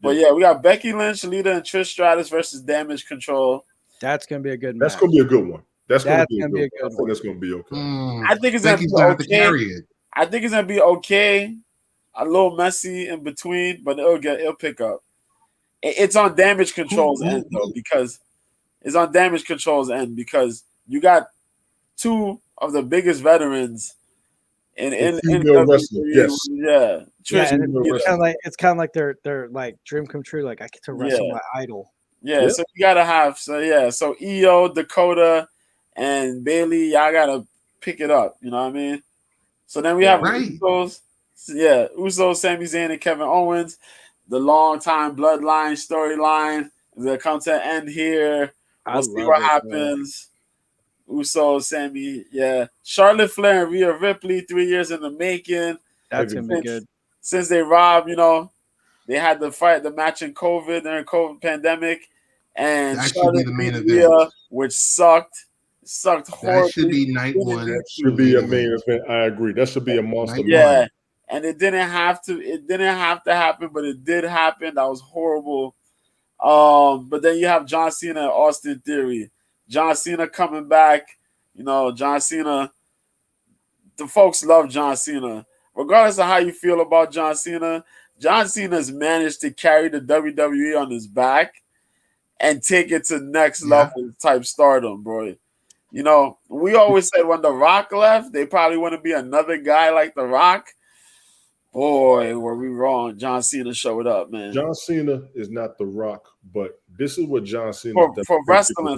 Speaker 1: But yeah, we got Becky Lynch, Lita, and Trish Stratus versus Damage Control.
Speaker 4: That's gonna be a good match.
Speaker 3: That's gonna be a good one. That's gonna
Speaker 4: That's
Speaker 3: be a
Speaker 4: gonna
Speaker 3: good
Speaker 4: be a
Speaker 3: one.
Speaker 4: good
Speaker 3: I think
Speaker 4: one.
Speaker 3: that's gonna be okay.
Speaker 1: I think it's gonna
Speaker 2: Becky's
Speaker 1: be
Speaker 2: gonna have to
Speaker 1: okay.
Speaker 2: carry it.
Speaker 1: I think it's gonna be okay. A little messy in between, but it'll pick up. It's on Damage Control's end though, because it's on Damage Control's end because you got two of the biggest veterans in
Speaker 3: female
Speaker 1: WWE.
Speaker 3: wrestling, yes.
Speaker 1: Yeah.
Speaker 4: Yeah,
Speaker 1: Trish
Speaker 4: and
Speaker 1: and
Speaker 4: it's
Speaker 1: Lita.
Speaker 4: kind of like their like dream come true. Like I get to wrestle
Speaker 1: Yeah.
Speaker 4: my idol.
Speaker 1: Yeah,
Speaker 3: Yeah.
Speaker 1: so you gotta have so EO, Dakota, and Bailey, y'all gotta pick it up. You know what I mean? So then we have
Speaker 2: Right.
Speaker 1: Usos, Usos, Sami Zayn, and Kevin Owens. The long time bloodline storyline is gonna come to an end here. We'll see what happens. Usos, Sami, yeah. Charlotte Flair and Rhea Ripley, 3 years in the making.
Speaker 4: That's gonna be good.
Speaker 1: Since they robbed, they had to fight the match in COVID during COVID pandemic, and
Speaker 2: That should
Speaker 1: Charlotte
Speaker 2: be the main
Speaker 1: beat
Speaker 2: event.
Speaker 1: Rhea, which sucked. Sucked horribly.
Speaker 2: That should be night one.
Speaker 3: That should be a main event. I agree. That should be a monster.
Speaker 2: Night
Speaker 1: Yeah,
Speaker 2: one.
Speaker 1: and it didn't have to. It didn't have to happen, but it did happen. That was horrible. But then you have John Cena and Austin Theory. John Cena coming back. John Cena. The folks love John Cena. Regardless of how you feel about John Cena's managed to carry the WWE on his back and take it to next level type stardom, bro. We always said when The Rock left, they probably want to be another guy like The Rock. Boy, were we wrong. John Cena showed up, man.
Speaker 3: John Cena is not The Rock, but this is what John Cena does.
Speaker 1: For wrestling.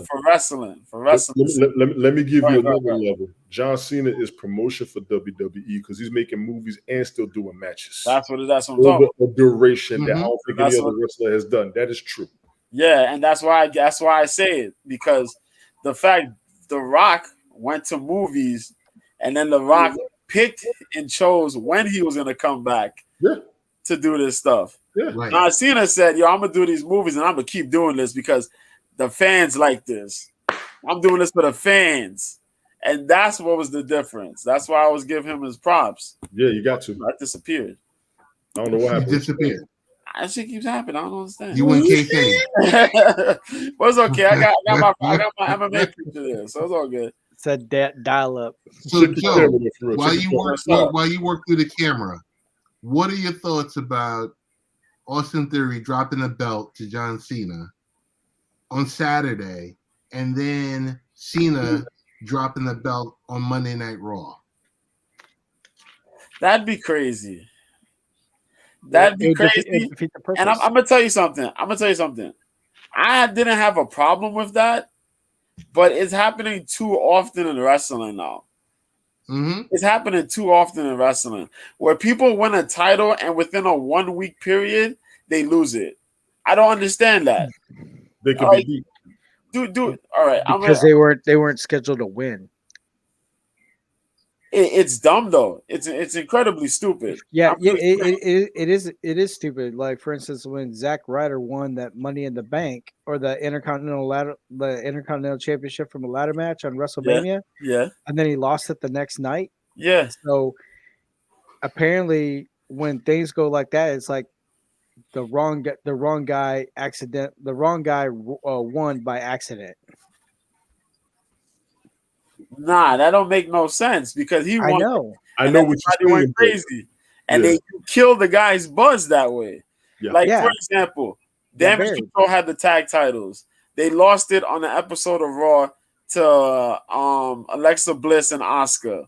Speaker 3: Let me give you another
Speaker 1: Right.
Speaker 3: level. John Cena is promotion for WWE because he's making movies and still doing matches.
Speaker 1: That's what I'm talking
Speaker 3: over
Speaker 1: about.
Speaker 3: a duration that I don't think
Speaker 1: That's
Speaker 3: any other
Speaker 1: what-
Speaker 3: wrestler has done. That is true.
Speaker 1: Yeah, and that's why I say it, because the fact The Rock went to movies and then The Rock picked and chose when he was gonna come back to do this stuff.
Speaker 3: Yeah.
Speaker 2: Right.
Speaker 1: John Cena said, "Yo, I'm gonna do these movies and I'm gonna keep doing this because the fans like this. I'm doing this for the fans." And that's what was the difference. That's why I always give him his props.
Speaker 3: Yeah, you got to.
Speaker 1: I disappeared.
Speaker 3: I don't know what
Speaker 2: You
Speaker 3: happened.
Speaker 2: disappeared.
Speaker 1: That shit keeps happening. I don't understand.
Speaker 2: You went kayfabe.
Speaker 1: Well, it's okay. I got my MMA picture there, so it's all good.
Speaker 4: It's a dial up.
Speaker 2: So
Speaker 3: Check the
Speaker 2: Joe,
Speaker 3: camera there for real.
Speaker 2: while
Speaker 3: Check
Speaker 2: you
Speaker 3: the
Speaker 2: work
Speaker 1: camera.
Speaker 2: while you work through the camera, what are your thoughts about Austin Theory dropping a belt to John Cena on Saturday, and then Cena dropping the belt on Monday Night Raw?
Speaker 1: That'd be crazy. That'd be crazy.
Speaker 4: Defeat the purpose.
Speaker 1: And I'm gonna tell you something. I didn't have a problem with that, but it's happening too often in wrestling now.
Speaker 2: Mm-hmm.
Speaker 1: It's happening too often in wrestling where people win a title and within a 1 week period they lose it. I don't understand that.
Speaker 3: They could be beat.
Speaker 1: Dude. All right,
Speaker 4: because they weren't scheduled to win.
Speaker 1: It's dumb though. It's incredibly stupid.
Speaker 4: Yeah,
Speaker 1: I'm
Speaker 4: yeah,
Speaker 1: really
Speaker 4: it is stupid. Like for instance, when Zack Ryder won that Money in the Bank or the Intercontinental Championship from a ladder match on
Speaker 1: yeah,
Speaker 4: WrestleMania,
Speaker 1: yeah,
Speaker 4: and then he lost it the next night.
Speaker 1: yeah.
Speaker 4: So apparently, when things go like that, it's like the wrong guy won by accident.
Speaker 1: Nah, that don't make no sense because he
Speaker 4: I
Speaker 1: won
Speaker 4: know.
Speaker 3: I
Speaker 1: and
Speaker 3: know what
Speaker 1: everybody
Speaker 3: you're
Speaker 1: went
Speaker 3: saying, but
Speaker 1: crazy, and
Speaker 3: yeah.
Speaker 1: they killed the guy's buzz that way.
Speaker 3: Yeah.
Speaker 1: Like
Speaker 4: Yeah.
Speaker 1: for example,
Speaker 4: Got
Speaker 1: Damage
Speaker 4: buried.
Speaker 1: Control had the tag titles. They lost it on an episode of Raw to Alexa Bliss and Asuka.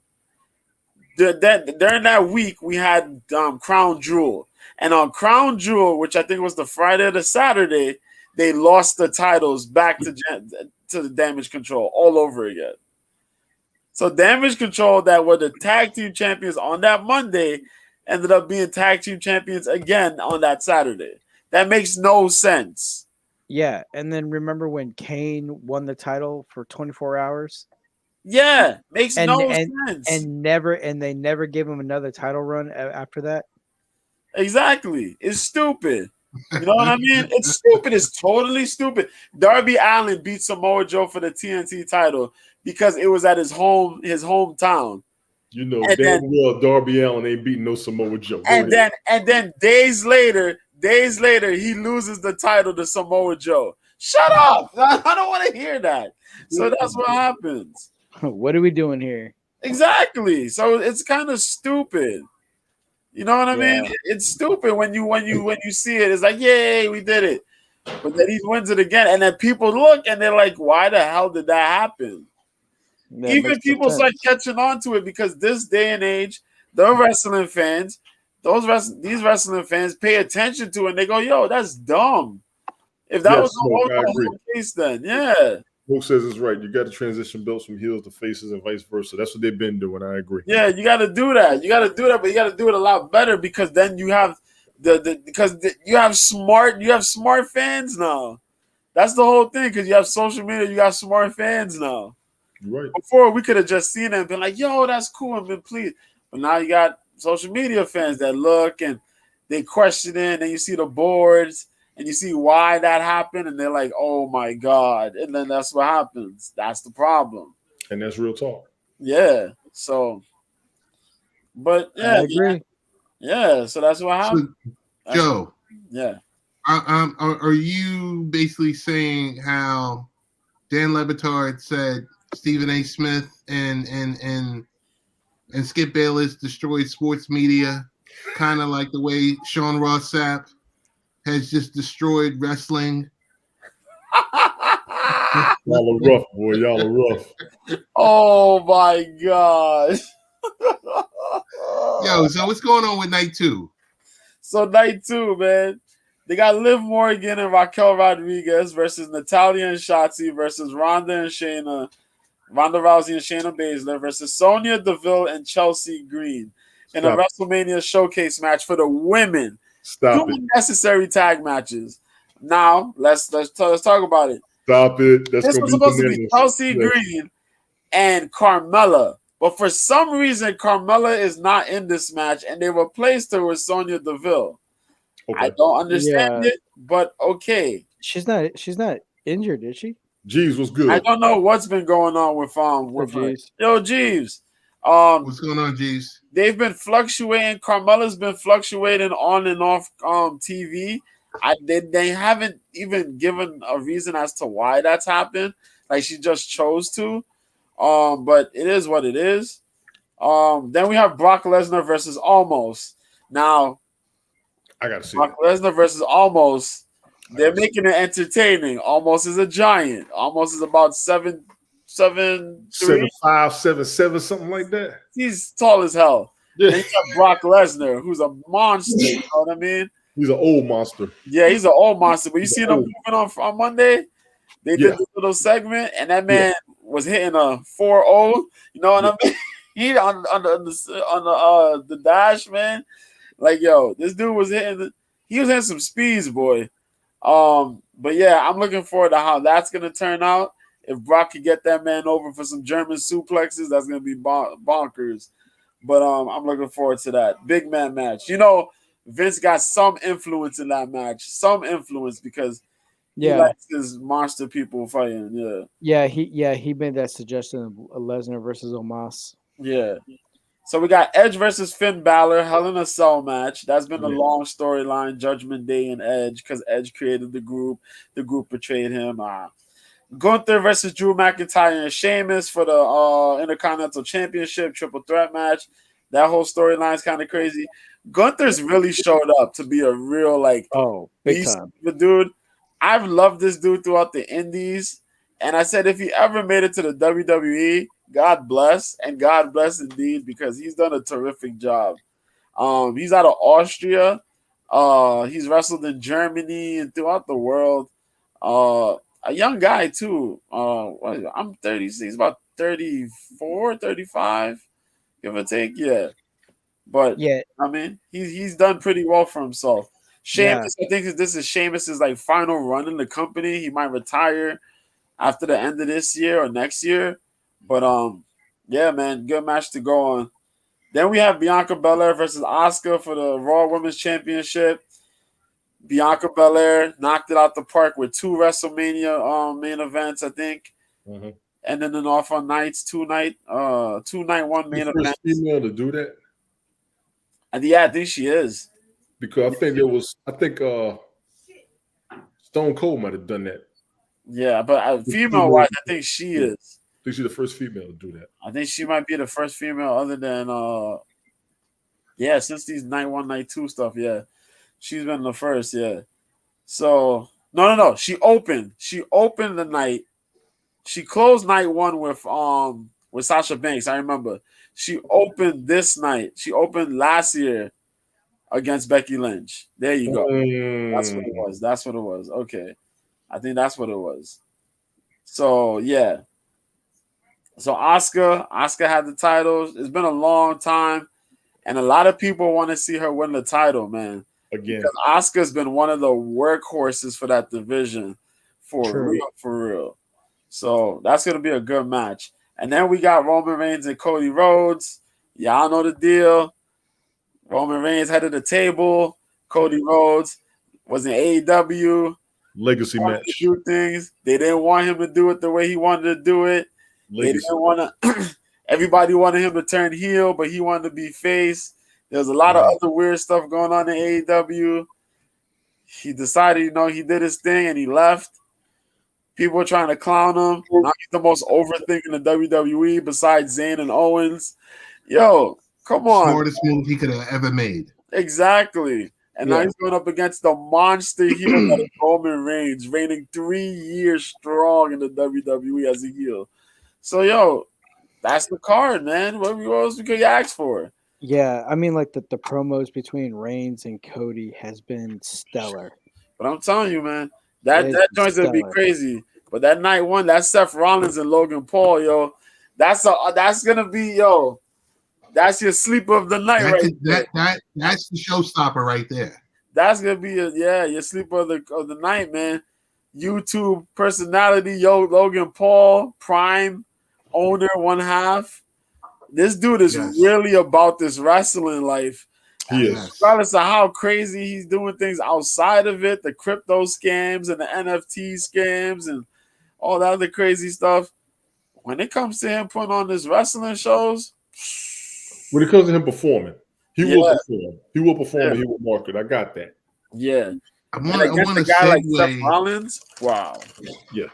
Speaker 1: During that week, we had Crown Jewel, and on Crown Jewel, which I think was the Friday or the Saturday, they lost the titles back to the Damage Control all over again. So Damage Control, that were the tag team champions on that Monday, ended up being tag team champions again on that Saturday. That makes no sense.
Speaker 4: Yeah, and then remember when Kane won the title for 24 hours
Speaker 1: Yeah, makes
Speaker 4: and
Speaker 1: no
Speaker 4: and
Speaker 1: sense.
Speaker 4: and they never gave him another title run after that.
Speaker 1: Exactly. It's stupid. You know what I mean? It's stupid. It's totally stupid. Darby Allin beat Samoa Joe for the TNT title because it was at his hometown.
Speaker 3: You know,
Speaker 1: And
Speaker 3: damn well Darby Allin ain't beating no Samoa Joe. Go
Speaker 1: And
Speaker 3: ahead.
Speaker 1: then days later, he loses the title to Samoa Joe. Shut up. I don't want to hear that. So that's what happens.
Speaker 4: What are we doing here?
Speaker 1: Exactly. So it's kind of stupid. You know what I mean?
Speaker 4: Yeah.
Speaker 1: It's stupid when you see it. It's like, yay, we did it. But then he wins it again, and then people look and they're like, why the hell did that happen?
Speaker 4: That
Speaker 1: Even
Speaker 4: makes no
Speaker 1: people
Speaker 4: sense.
Speaker 1: start catching on to it because this day and age, the wrestling fans, these wrestling fans pay attention to it and they go, yo, that's dumb. If that
Speaker 3: Yes,
Speaker 1: was
Speaker 3: Smoke, I
Speaker 1: the
Speaker 3: agree.
Speaker 1: whole case, then yeah.
Speaker 3: Smoke says it's right. You got to transition belts from heels to faces and vice versa. That's what they've been doing. I agree.
Speaker 1: Yeah, you got to do that. You got to do that, but you got to do it a lot better because then you have you have smart fans now. That's the whole thing because you have social media. You got smart fans now.
Speaker 3: You're right.
Speaker 1: Before we could have just seen it and been like, "Yo, that's cool," and been pleased. But now you got social media fans that look and they question it, and you see the boards and you see why that happened, and they're like, "Oh my god!" And then that's what happens. That's the problem.
Speaker 3: And that's real talk.
Speaker 1: Yeah. So, but yeah,
Speaker 4: I agree.
Speaker 1: yeah. So that's what happened.
Speaker 2: So, Joe,
Speaker 1: Yeah.
Speaker 2: are you basically saying how Dan Le Batard said Stephen A. Smith and Skip Bayless destroyed sports media, kind of like the way Sean Ross Sapp has just destroyed wrestling?
Speaker 3: Y'all are rough, boy. Y'all are rough.
Speaker 1: Oh my god.
Speaker 2: Yo, so what's going on with night 2?
Speaker 1: So night 2, man. They got Liv Morgan and Raquel Rodriguez versus Natalya and Shotzi versus Ronda Rousey and Shayna Baszler versus Sonya Deville and Chelsea Green in a
Speaker 3: Stop.
Speaker 1: WrestleMania showcase match for the women.
Speaker 3: Stop
Speaker 1: Two
Speaker 3: it.
Speaker 1: necessary tag matches. Now let's talk about it.
Speaker 3: Stop it. That's
Speaker 1: This
Speaker 3: gonna
Speaker 1: was
Speaker 3: be
Speaker 1: supposed to be
Speaker 3: bananas.
Speaker 1: Chelsea
Speaker 3: Yes.
Speaker 1: Green and Carmella. But for some reason, Carmella is not in this match, and they replaced her with Sonya Deville. I
Speaker 3: Okay.
Speaker 1: don't understand
Speaker 4: Yeah.
Speaker 1: it, but okay.
Speaker 4: She's not injured, is she?
Speaker 3: Jeeves was good.
Speaker 1: I don't know what's been going on with her.
Speaker 4: Jeeves.
Speaker 1: Yo, Jeeves.
Speaker 2: What's going on, Jeeves?
Speaker 1: They've been fluctuating. Carmella's been fluctuating on and off TV. They haven't even given a reason as to why that's happened. Like she just chose to. But it is what it is. Then we have Brock Lesnar versus Almost. Now,
Speaker 3: I gotta see
Speaker 1: Brock
Speaker 3: that.
Speaker 1: Lesnar versus Almost. They're making it entertaining. Almost is a giant. Almost is about 7'3".
Speaker 3: 7'5", 7'7", something like that.
Speaker 1: He's tall as hell.
Speaker 3: Yeah.
Speaker 1: Then you got Brock Lesnar, who's a monster. You know what I mean?
Speaker 3: He's an old monster.
Speaker 1: Yeah, he's an old monster. But you
Speaker 3: He's
Speaker 1: seen him
Speaker 3: old.
Speaker 1: moving on Monday? They
Speaker 3: Yeah.
Speaker 1: did this little segment, and that man was hitting a 4-0. You know what I mean? He on the dash, man. Like, yo, this dude was hitting some speeds, boy. But yeah, I'm looking forward to how that's gonna turn out. If Brock could get that man over for some German suplexes, that's gonna be bonkers. But I'm looking forward to that big man match. You know, Vince got some influence in that match, some influence because he likes his monster people fighting.
Speaker 4: He made that suggestion of Lesnar versus Omos.
Speaker 1: Yeah. So we got Edge versus Finn Balor, Hell in a Cell match. That's been a long storyline, Judgment Day and Edge, because Edge created the group. The group betrayed him. Gunther versus Drew McIntyre and Sheamus for the Intercontinental Championship triple threat match. That whole storyline is kind of crazy. Gunther's really showed up to be a real
Speaker 4: big
Speaker 1: beast
Speaker 4: time.
Speaker 1: of a dude. I've loved this dude throughout the Indies, and I said if he ever made it to the WWE, God bless, and God bless indeed, because he's done a terrific job. He's out of Austria. He's wrestled in Germany and throughout the world. A young guy too. I'm 36. He's about 34, 35, give or take. Yeah, but I mean, he's done pretty well for himself. Sheamus, I think this is Sheamus's final run in the company. He might retire after the end of this year or next year. But yeah, man, good match to go on. Then we have Bianca Belair versus Asuka for the Raw Women's Championship. Bianca Belair knocked it out the park with 2 WrestleMania main events, I think. Mm-hmm. And then off on nights, 2-night, 1 main event.
Speaker 3: First female to do that?
Speaker 1: And yeah, I think she is.
Speaker 3: Because I think Stone Cold might have done that.
Speaker 1: Yeah, but female-wise, I think she is.
Speaker 3: I think she's the first female to do that.
Speaker 1: I think she might be the first female other than since these night 1, night 2 stuff, yeah. She's been the first, yeah. So no. She opened the night. She closed night 1 with Sasha Banks. I remember. She opened this night. She opened last year against Becky Lynch. There you go. That's what it was. Okay. I think that's what it was. So yeah. So Asuka had the titles. It's been a long time, and a lot of people want to see her win the title, man.
Speaker 3: Again,
Speaker 1: because Asuka's been one of the workhorses for that division, for real. So that's gonna be a good match. And then we got Roman Reigns and Cody Rhodes. Y'all know the deal. Roman Reigns head of the table. Cody Rhodes was in AEW.
Speaker 3: Legacy match.
Speaker 1: Do things. They didn't want him to do it the way he wanted to do it. Legacy. They didn't want to. Everybody wanted him to turn heel, but he wanted to be face. There's a lot of other weird stuff going on in AEW. He decided, he did his thing and he left. People were trying to clown him. Now he's the most over thing in the WWE besides Zayn and Owens. Yo, come on.
Speaker 2: Smartest move he could have ever made.
Speaker 1: Exactly. And now he's going up against the monster heel that is Roman Reigns, reigning 3 years strong in the WWE as a heel. So, yo, that's the card, man. What else we could ask for?
Speaker 4: Yeah, I mean, the promos between Reigns and Cody has been stellar.
Speaker 1: But I'm telling you, man, that joint's gonna be crazy. But that night 1, that's Seth Rollins and Logan Paul, yo. That's gonna be, yo. That's your sleeper of the night,
Speaker 2: That's the showstopper right there.
Speaker 1: That's gonna be your sleeper of the night, man. YouTube personality, Logan Paul, prime owner, 1/2. This dude is really about this wrestling life.
Speaker 3: He is.
Speaker 1: Regardless of how crazy he's doing things outside of it, the crypto scams and the NFT scams and all that other crazy stuff. When it comes to him putting on his wrestling shows,
Speaker 3: when it comes to him performing, he will perform. He will perform and he will market. I got that.
Speaker 1: Yeah.
Speaker 2: I want a guy like Seth
Speaker 1: Rollins. Wow.
Speaker 3: Yeah.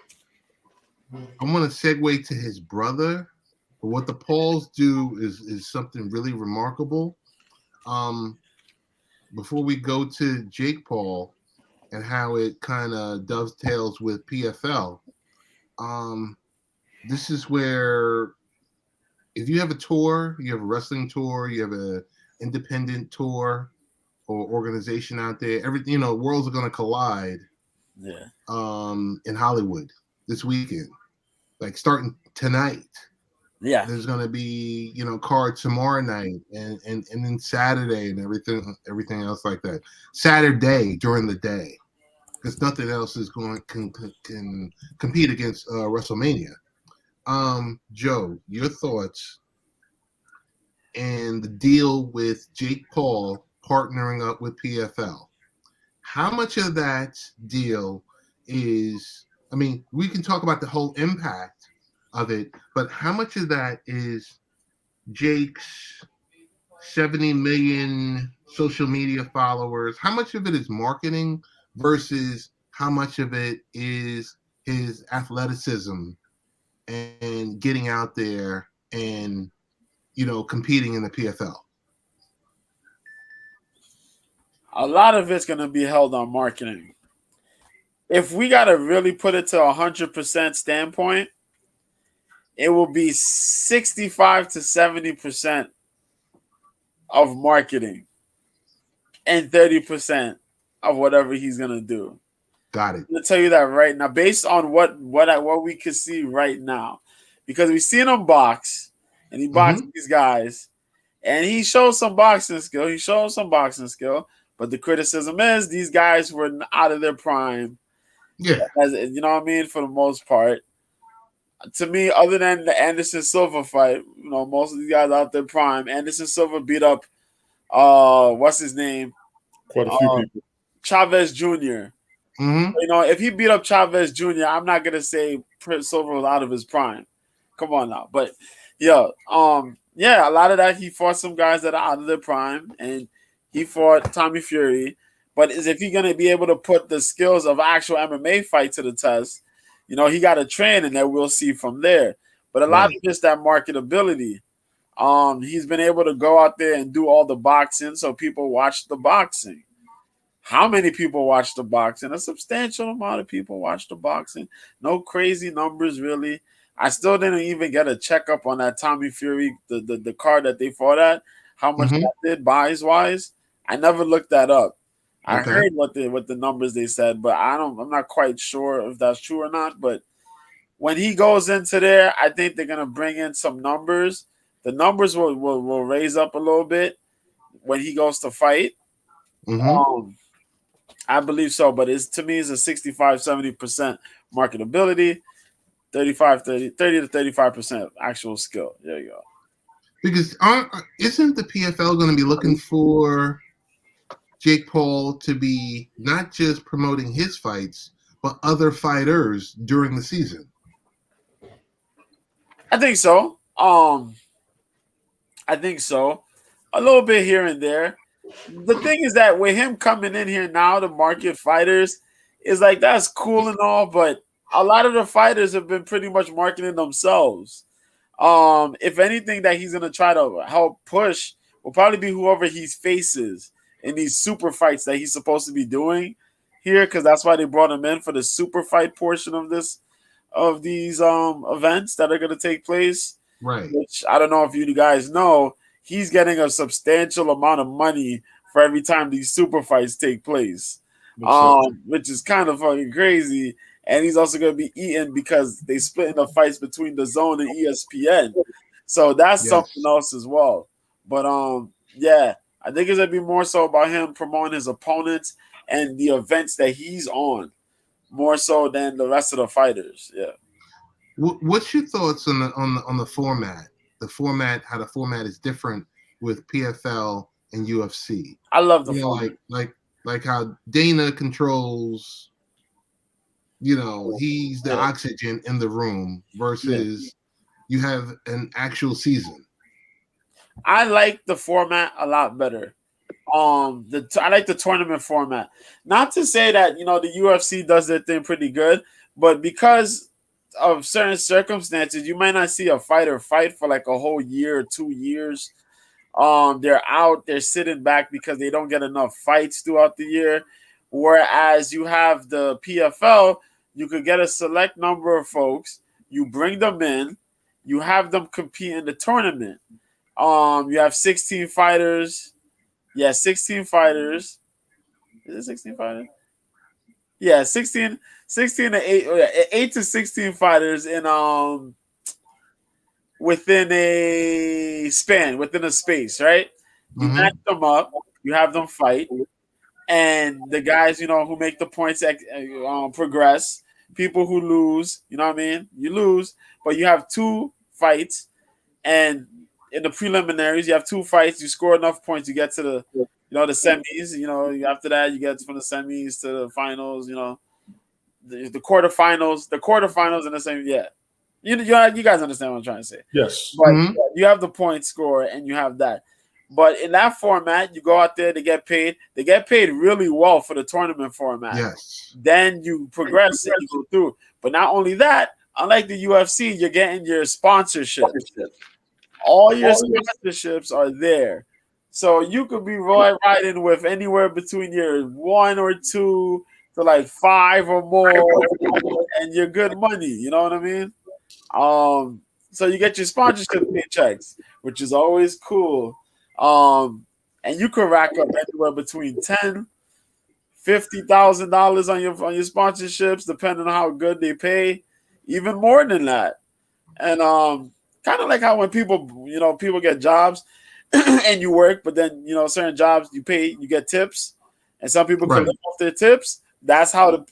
Speaker 2: I want to segue to his brother. But what the Pauls do is something really remarkable. Before we go to Jake Paul and how it kind of dovetails with PFL, this is where if you have a tour, you have a wrestling tour, you have an independent tour or organization out there, everything, worlds are going to collide.
Speaker 1: Yeah.
Speaker 2: In Hollywood this weekend, starting tonight.
Speaker 1: Yeah,
Speaker 2: there's gonna be card tomorrow night and then Saturday and everything else like that. Saturday during the day. because nothing else is going can compete against WrestleMania. Joe, your thoughts and the deal with Jake Paul partnering up with PFL. How much of that deal is, I mean, we can talk about the whole impact of it, but how much of that is Jake's 70 million social media followers? How much of it is marketing versus how much of it is his athleticism and getting out there and, competing in the PFL?
Speaker 1: A lot of it's going to be held on marketing. If we got to really put it to 100% standpoint, it will be 65 to 70% of marketing and 30% of whatever he's going to do.
Speaker 2: Got it.
Speaker 1: I'm going to tell you that right now, based on what we can see right now, because we've seen him box, and he boxed these guys, and he shows some boxing skill. But the criticism is these guys were out of their prime.
Speaker 2: Yeah.
Speaker 1: As, you know what I mean? For the most part. To me, other than the Anderson Silva fight, most of these guys out their prime. Anderson Silva beat up, what's his name?
Speaker 3: Quite a few people.
Speaker 1: Chavez Jr. If he beat up Chavez Jr., I'm not going to say Silva was out of his prime. Come on now. But, a lot of that, he fought some guys that are out of their prime, and he fought Tommy Fury. But is if he's going to be able to put the skills of actual MMA fight to the test, he got to train, and then we'll see from there. But a lot of just that marketability. He's been able to go out there and do all the boxing, so people watch the boxing. How many people watch the boxing? A substantial amount of people watch the boxing. No crazy numbers, really. I still didn't even get a checkup on that Tommy Fury, the card that they fought at, how much that did buys-wise. I never looked that up. I heard what the numbers they said, but I'm not quite sure if that's true or not. But when he goes into there, I think they're gonna bring in some numbers. The numbers will raise up a little bit when he goes to fight. I believe so, but to me it's a 65-70% marketability, 30 to 35% actual skill. There you go.
Speaker 2: Because isn't the PFL going to be looking for Jake Paul to be not just promoting his fights, but other fighters during the season?
Speaker 1: I think so. I think so. A little bit here and there. The thing is that with him coming in here now to market fighters, is like that's cool and all, but a lot of the fighters have been pretty much marketing themselves. If anything that he's gonna try to help push will probably be whoever he faces in these super fights that he's supposed to be doing here, because that's why they brought him in for the super fight portion of these events that are gonna take place.
Speaker 2: Right.
Speaker 1: Which I don't know if you guys know, he's getting a substantial amount of money for every time these super fights take place. Which is kind of fucking crazy. And he's also going to be eating because they split in the fights between the Zone and ESPN. So that's something else as well. But I think it's going to be more so about him promoting his opponents and the events that he's on, more so than the rest of the fighters. Yeah.
Speaker 2: What's your thoughts on the format? The format, how the format is different with PFL and UFC.
Speaker 1: I love the format.
Speaker 2: Like how Dana controls. He's the oxygen in the room versus you have an actual season.
Speaker 1: I like the format a lot better. I like the tournament format. Not to say that the UFC does their thing pretty good, but because of certain circumstances, you might not see a fighter fight for like a whole year or 2 years. They're sitting back because they don't get enough fights throughout the year. Whereas you have the PFL, you could get a select number of folks, you bring them in, you have them compete in the tournament. You have 16 fighters. Yeah, 16 fighters. Is it 16 fighters? Yeah, 16 to 8 to 16 fighters in within a space, right? You match them up, you have them fight, and the guys, who make the points progress. People who lose, you know what I mean? You lose, but you have 2 fights, and in the preliminaries, you have 2 fights. You score enough points, you get to the semis. After that, you get from the semis to the finals. The quarterfinals, and the same. Yeah, you guys understand what I'm trying to say.
Speaker 3: Yes.
Speaker 1: But you have the point score, and you have that. But in that format, you go out there, they get paid. They get paid really well for the tournament format.
Speaker 2: Yes.
Speaker 1: Then you progress and you go through. But not only that, unlike the UFC, you're getting your sponsorships. All your sponsorships are there. So you could be riding with anywhere between your 1 or 2 to like 5 or more, and you're good money. You know what I mean? So you get your sponsorship paychecks, which is always cool. And you could rack up anywhere between $50,000 on your sponsorships, depending on how good they pay, even more than that. And kind of like how when people get jobs and you work, but then certain jobs you get tips, and some people can live off their tips. That's how the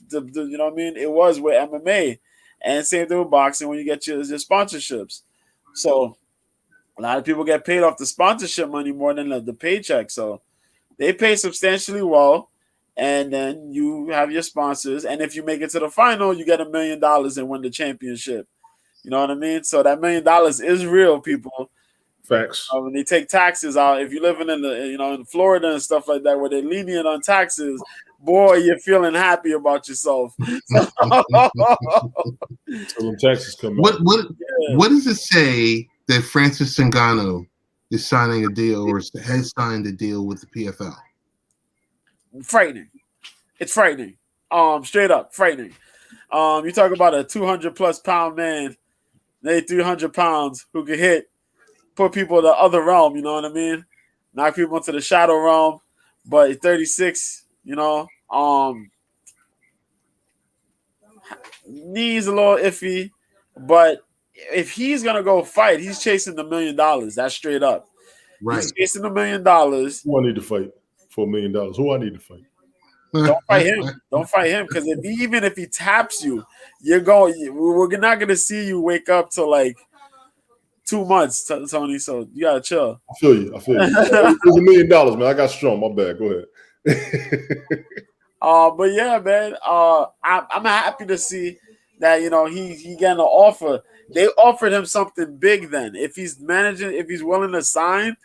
Speaker 1: you know what I mean. It was with MMA, and same thing with boxing when you get your sponsorships. So a lot of people get paid off the sponsorship money more than the paycheck. So they pay substantially well, and then you have your sponsors. And if you make it to the final, you get $1 million and win the championship. You know what I mean? So that $1 million is real, people.
Speaker 3: Facts.
Speaker 1: When they take taxes out, if you're living in in Florida and stuff like that, where they're lenient on taxes, boy, you're feeling happy about yourself.
Speaker 3: So when taxes come out.
Speaker 2: What does it say that Francis Ngannou is signing a deal or has signed a deal with the PFL?
Speaker 1: Frightening. It's frightening. Straight up frightening. You talk about a 200+ pound man, maybe 300 pounds, who could put people in the other realm. You know what I mean? Knock people into the shadow realm. But 36, knees a little iffy, but if he's gonna go fight, he's chasing the $1 million. That's straight up.
Speaker 2: Right.
Speaker 1: He's chasing the $1 million.
Speaker 3: Who I need to fight for $1 million? Who I need to fight?
Speaker 1: Don't fight him. Don't fight him, because even if he taps you, we're not gonna see you wake up till like 2 months, Tony. So you gotta chill.
Speaker 3: I feel you. It was $1 million, man. I got strong. My bad. Go ahead.
Speaker 1: But yeah, man. I'm happy to see that he getting an offer. They offered him something big. Then if he's willing to sign,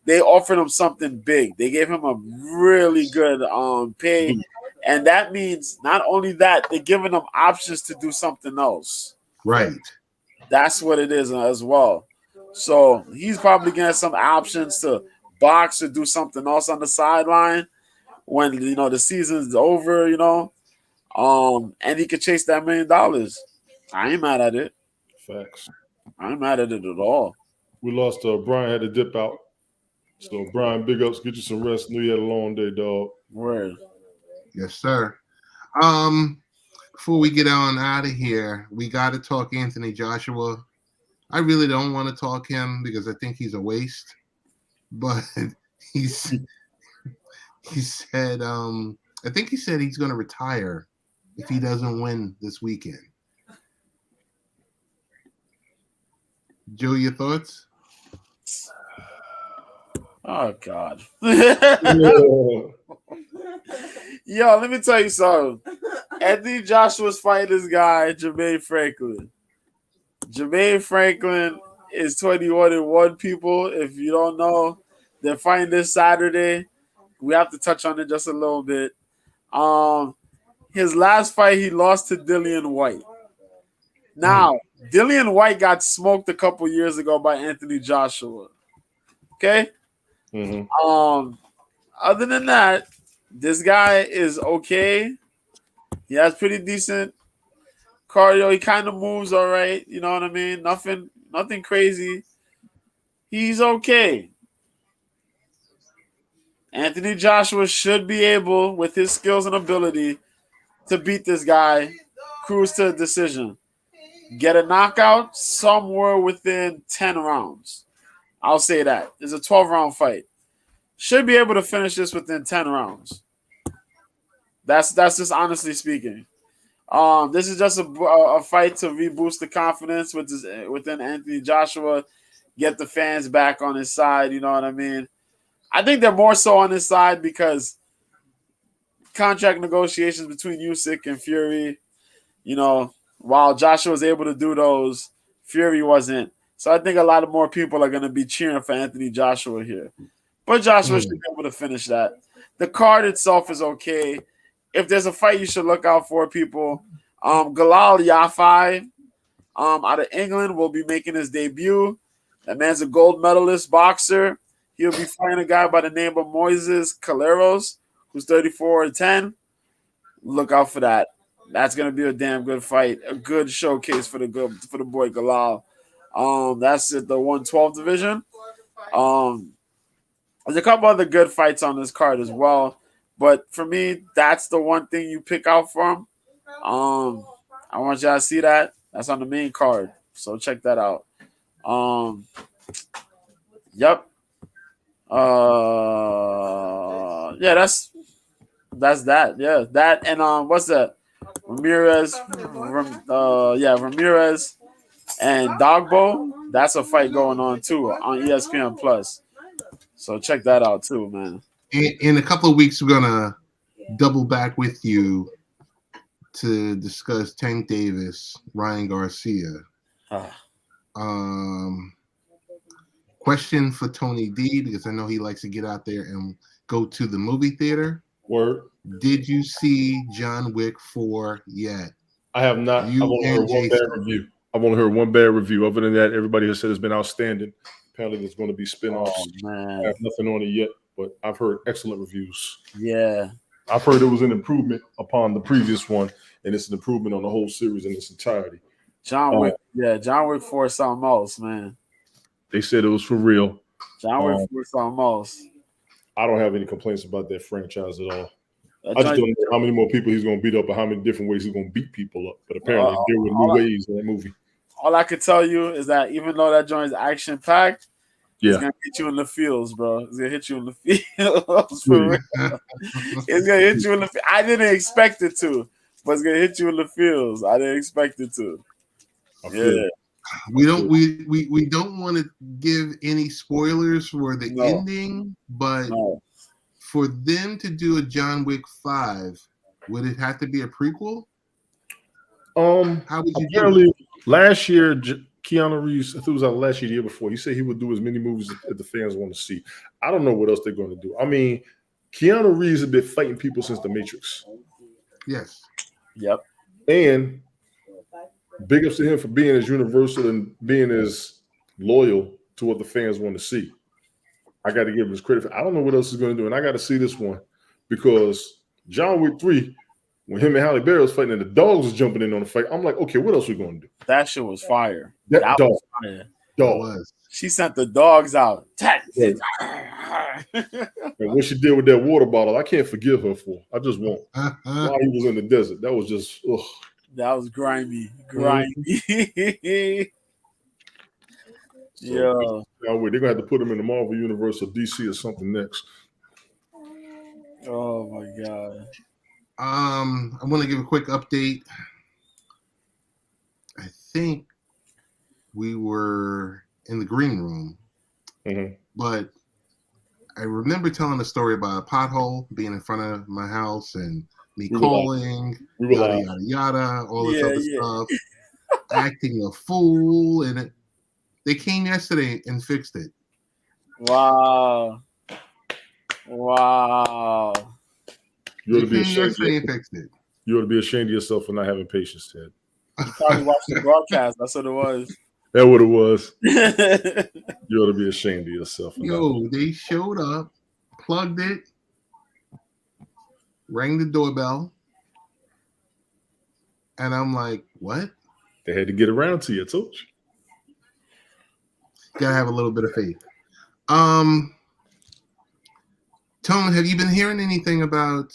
Speaker 1: they offered him something big. They gave him a really good pay, and that means not only that, they're giving him options to do something else.
Speaker 2: Right. That's
Speaker 1: what it is as well. So he's probably getting some options to box or do something else on the sideline when the season's over. And he could chase that $1 million. I ain't mad at it.
Speaker 3: Facts.
Speaker 1: I ain't mad at it at all.
Speaker 3: We lost. Brian had to dip out. So Brian, big ups. Get you some rest. Knew you had a long day, dog.
Speaker 1: Word.
Speaker 2: Yes, sir. Before we get on out of here, we got to talk Anthony Joshua. I really don't want to talk him because I think he's a waste. But he said, I think he said he's going to retire if he doesn't win this weekend. Joe, your thoughts?
Speaker 1: Oh, God. Yo, let me tell you something. Anthony Joshua's fighting this guy, Jermaine Franklin. Jermaine Franklin is 21-1, people. If you don't know, they're fighting this Saturday. We have to touch on it just a little bit. His last fight, he lost to Dillian White. Now, Dillian White got smoked a couple years ago by Anthony Joshua. Okay?
Speaker 3: Mm-hmm.
Speaker 1: Other than that, this guy is okay. He has pretty decent cardio. He kind of moves all right. You know what I mean? Nothing crazy. He's okay. Anthony Joshua should be able, with his skills and ability, to beat this guy, cruise to a decision. Get a knockout somewhere within 10 rounds. I'll say that. It's a 12-round fight. Should be able to finish this within 10 rounds. That's just honestly speaking. This is just a fight to reboost the confidence within Anthony Joshua, get the fans back on his side. You know what I mean? I think they're more so on his side because contract negotiations between Usyk and Fury. You know, while Joshua was able to do those, Fury wasn't. So I think a lot of more people are going to be cheering for Anthony Joshua here. But Joshua should be able to finish that. The card itself is okay. If there's a fight you should look out for, people, Galal Yafai out of England will be making his debut. That man's a gold medalist boxer. He'll be fighting a guy by the name of Moises Caleros, who's 34-10. Look out for that. That's gonna be a damn good fight, a good showcase for the boy Galal. That's at the 112 division. There's a couple other good fights on this card as well, but for me, that's the one thing you pick out from. I want y'all to see that. That's on the main card, so check that out. Yep. Yeah, that's that. Yeah, that and what's that? Ramirez and Dogbo. That's a fight going on too on ESPN Plus. So check that out too, man.
Speaker 2: In a couple of weeks, we're gonna double back with you to discuss Tank Davis, Ryan Garcia. Question for Tony D, because I know he likes to get out there and go to the movie theater.
Speaker 3: Word.
Speaker 2: Did you see John Wick 4 yet?
Speaker 3: I have not. I've only heard one bad review. I've only heard one bad review. Other than that, everybody has said it's been outstanding. Apparently, there's going to be spinoffs.
Speaker 1: Oh, man.
Speaker 3: I have nothing on it yet, but I've heard excellent reviews.
Speaker 1: Yeah.
Speaker 3: I've heard it was an improvement upon the previous one, and it's an improvement on the whole series in its entirety.
Speaker 1: John Wick 4 is something else, man.
Speaker 3: They said it was for real.
Speaker 1: John Wick 4 is something else.
Speaker 3: I don't have any complaints about that franchise at all. I just don't know how many more people he's going to beat up and how many different ways he's going to beat people up. But apparently there were new ways in that movie.
Speaker 1: All I can tell you is that even though that joint is action-packed, it's going to hit you in the feels, bro. It's going to hit you in the feels. For real. It's going to hit you in the feels. I didn't expect it to, but it's going to hit you in the feels. I didn't expect it to. Yeah.
Speaker 2: We don't want to give any spoilers for the ending, but for them to do a John Wick 5, would it have to be a prequel? How would you do it?
Speaker 3: Last year, Keanu Reeves, I think it was out last year, the year before, he said he would do as many movies that the fans want to see. I don't know what else they're going to do. I mean, Keanu Reeves has been fighting people since The Matrix.
Speaker 2: Yes.
Speaker 1: Yep.
Speaker 3: And big ups to him for being as universal and being as loyal to what the fans want to see. I got to give him his credit. I don't know what else he's going to do, and I got to see this one because John Wick 3, when him and Halle Berry was fighting and the dogs was jumping in on the fight, I'm like, okay, what else are we going to do?
Speaker 1: That shit was fire.
Speaker 3: That dog.
Speaker 1: Was fire.
Speaker 3: Dog.
Speaker 1: She sent the dogs out.
Speaker 3: And what she did with that water bottle, I can't forgive her for. I just won't. While he was in the desert, that was just, ugh.
Speaker 1: That was grimy. Yeah.
Speaker 3: They're gonna have to put him in the Marvel Universe or DC or something next.
Speaker 1: Oh my god.
Speaker 2: I want to give a quick update. I think we were in the green room, but I remember telling a story about a pothole being in front of my house and me calling, yada, yada, yada, all this other stuff, acting a fool. And they came yesterday and fixed it.
Speaker 1: Wow.
Speaker 3: You ought to be ashamed. You ought to be ashamed of yourself for not having patience, Ted.
Speaker 1: You probably watched the broadcast. That's what it was.
Speaker 3: That's what it was. You ought to be ashamed of yourself.
Speaker 2: They showed up, plugged it, rang the doorbell, and I'm like, what?
Speaker 3: They had to get around to you, I told you.
Speaker 2: Gotta have a little bit of faith. Tone, have you been hearing anything about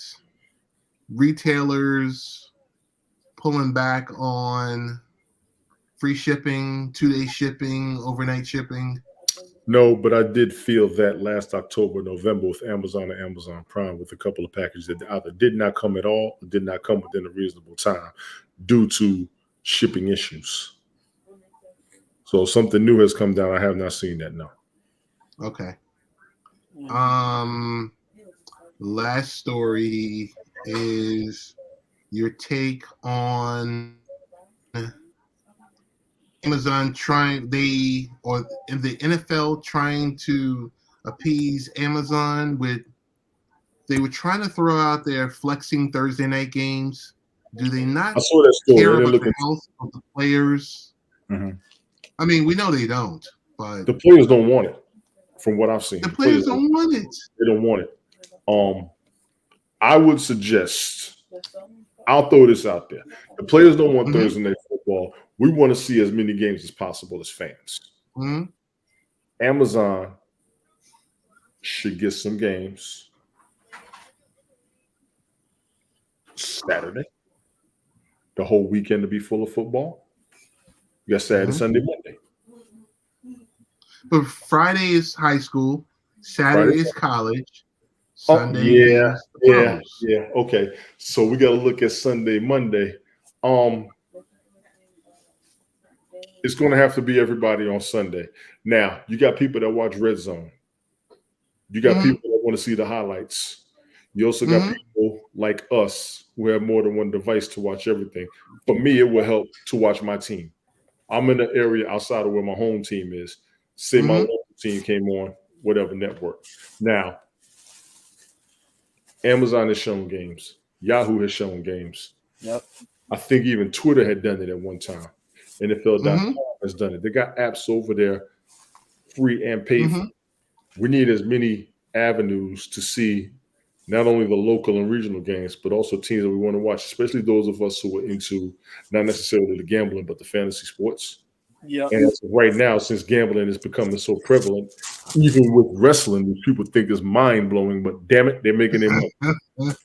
Speaker 2: retailers pulling back on free shipping, 2-day shipping, overnight shipping?
Speaker 3: No, but I did feel that last October, November with Amazon and Amazon Prime with a couple of packages that either did not come at all or did not come within a reasonable time due to shipping issues. So something new has come down. I have not seen that, no.
Speaker 2: Okay. Last story is your take on Amazon the NFL trying to appease Amazon with they were trying to throw out their flexing Thursday night games. Do they not
Speaker 3: I saw that story.
Speaker 2: care
Speaker 3: They
Speaker 2: about
Speaker 3: look
Speaker 2: the health of the players?
Speaker 3: Mhm.
Speaker 2: I mean, we know they don't, but
Speaker 3: The players don't want it, from what I've seen.
Speaker 2: the players don't want it.
Speaker 3: They don't want it. I would suggest, I'll throw this out there. The players don't want Thursday night football. We want to see as many games as possible as fans.
Speaker 2: Mhm.
Speaker 3: Amazon should get some games Saturday. The whole weekend to be full of football. You got Saturday, Sunday, Monday.
Speaker 2: But Friday is high school, Saturday is college,
Speaker 3: Oh,
Speaker 2: Sunday
Speaker 3: yeah,
Speaker 2: is the pros.
Speaker 3: yeah. Okay, so we got to look at Sunday, Monday. It's going to have to be everybody on Sunday. Now, you got people that watch Red Zone. You got people that want to see the highlights. You also got people like us who have more than one device to watch everything. For me, it will help to watch my team. I'm in the area outside of where my home team is. Say my local team came on whatever network. Now, Amazon has shown games. Yahoo has shown games.
Speaker 1: Yep.
Speaker 3: I think even Twitter had done it at one time. NFL.com has done it. They got apps over there, free and paid for. We need as many avenues to see not only the local and regional games, but also teams that we want to watch, especially those of us who are into not necessarily the gambling, but the fantasy sports.
Speaker 1: Yeah.
Speaker 3: And as of right now, since gambling is becoming so prevalent, even with wrestling, which people think is mind-blowing, but damn it, they're making it money.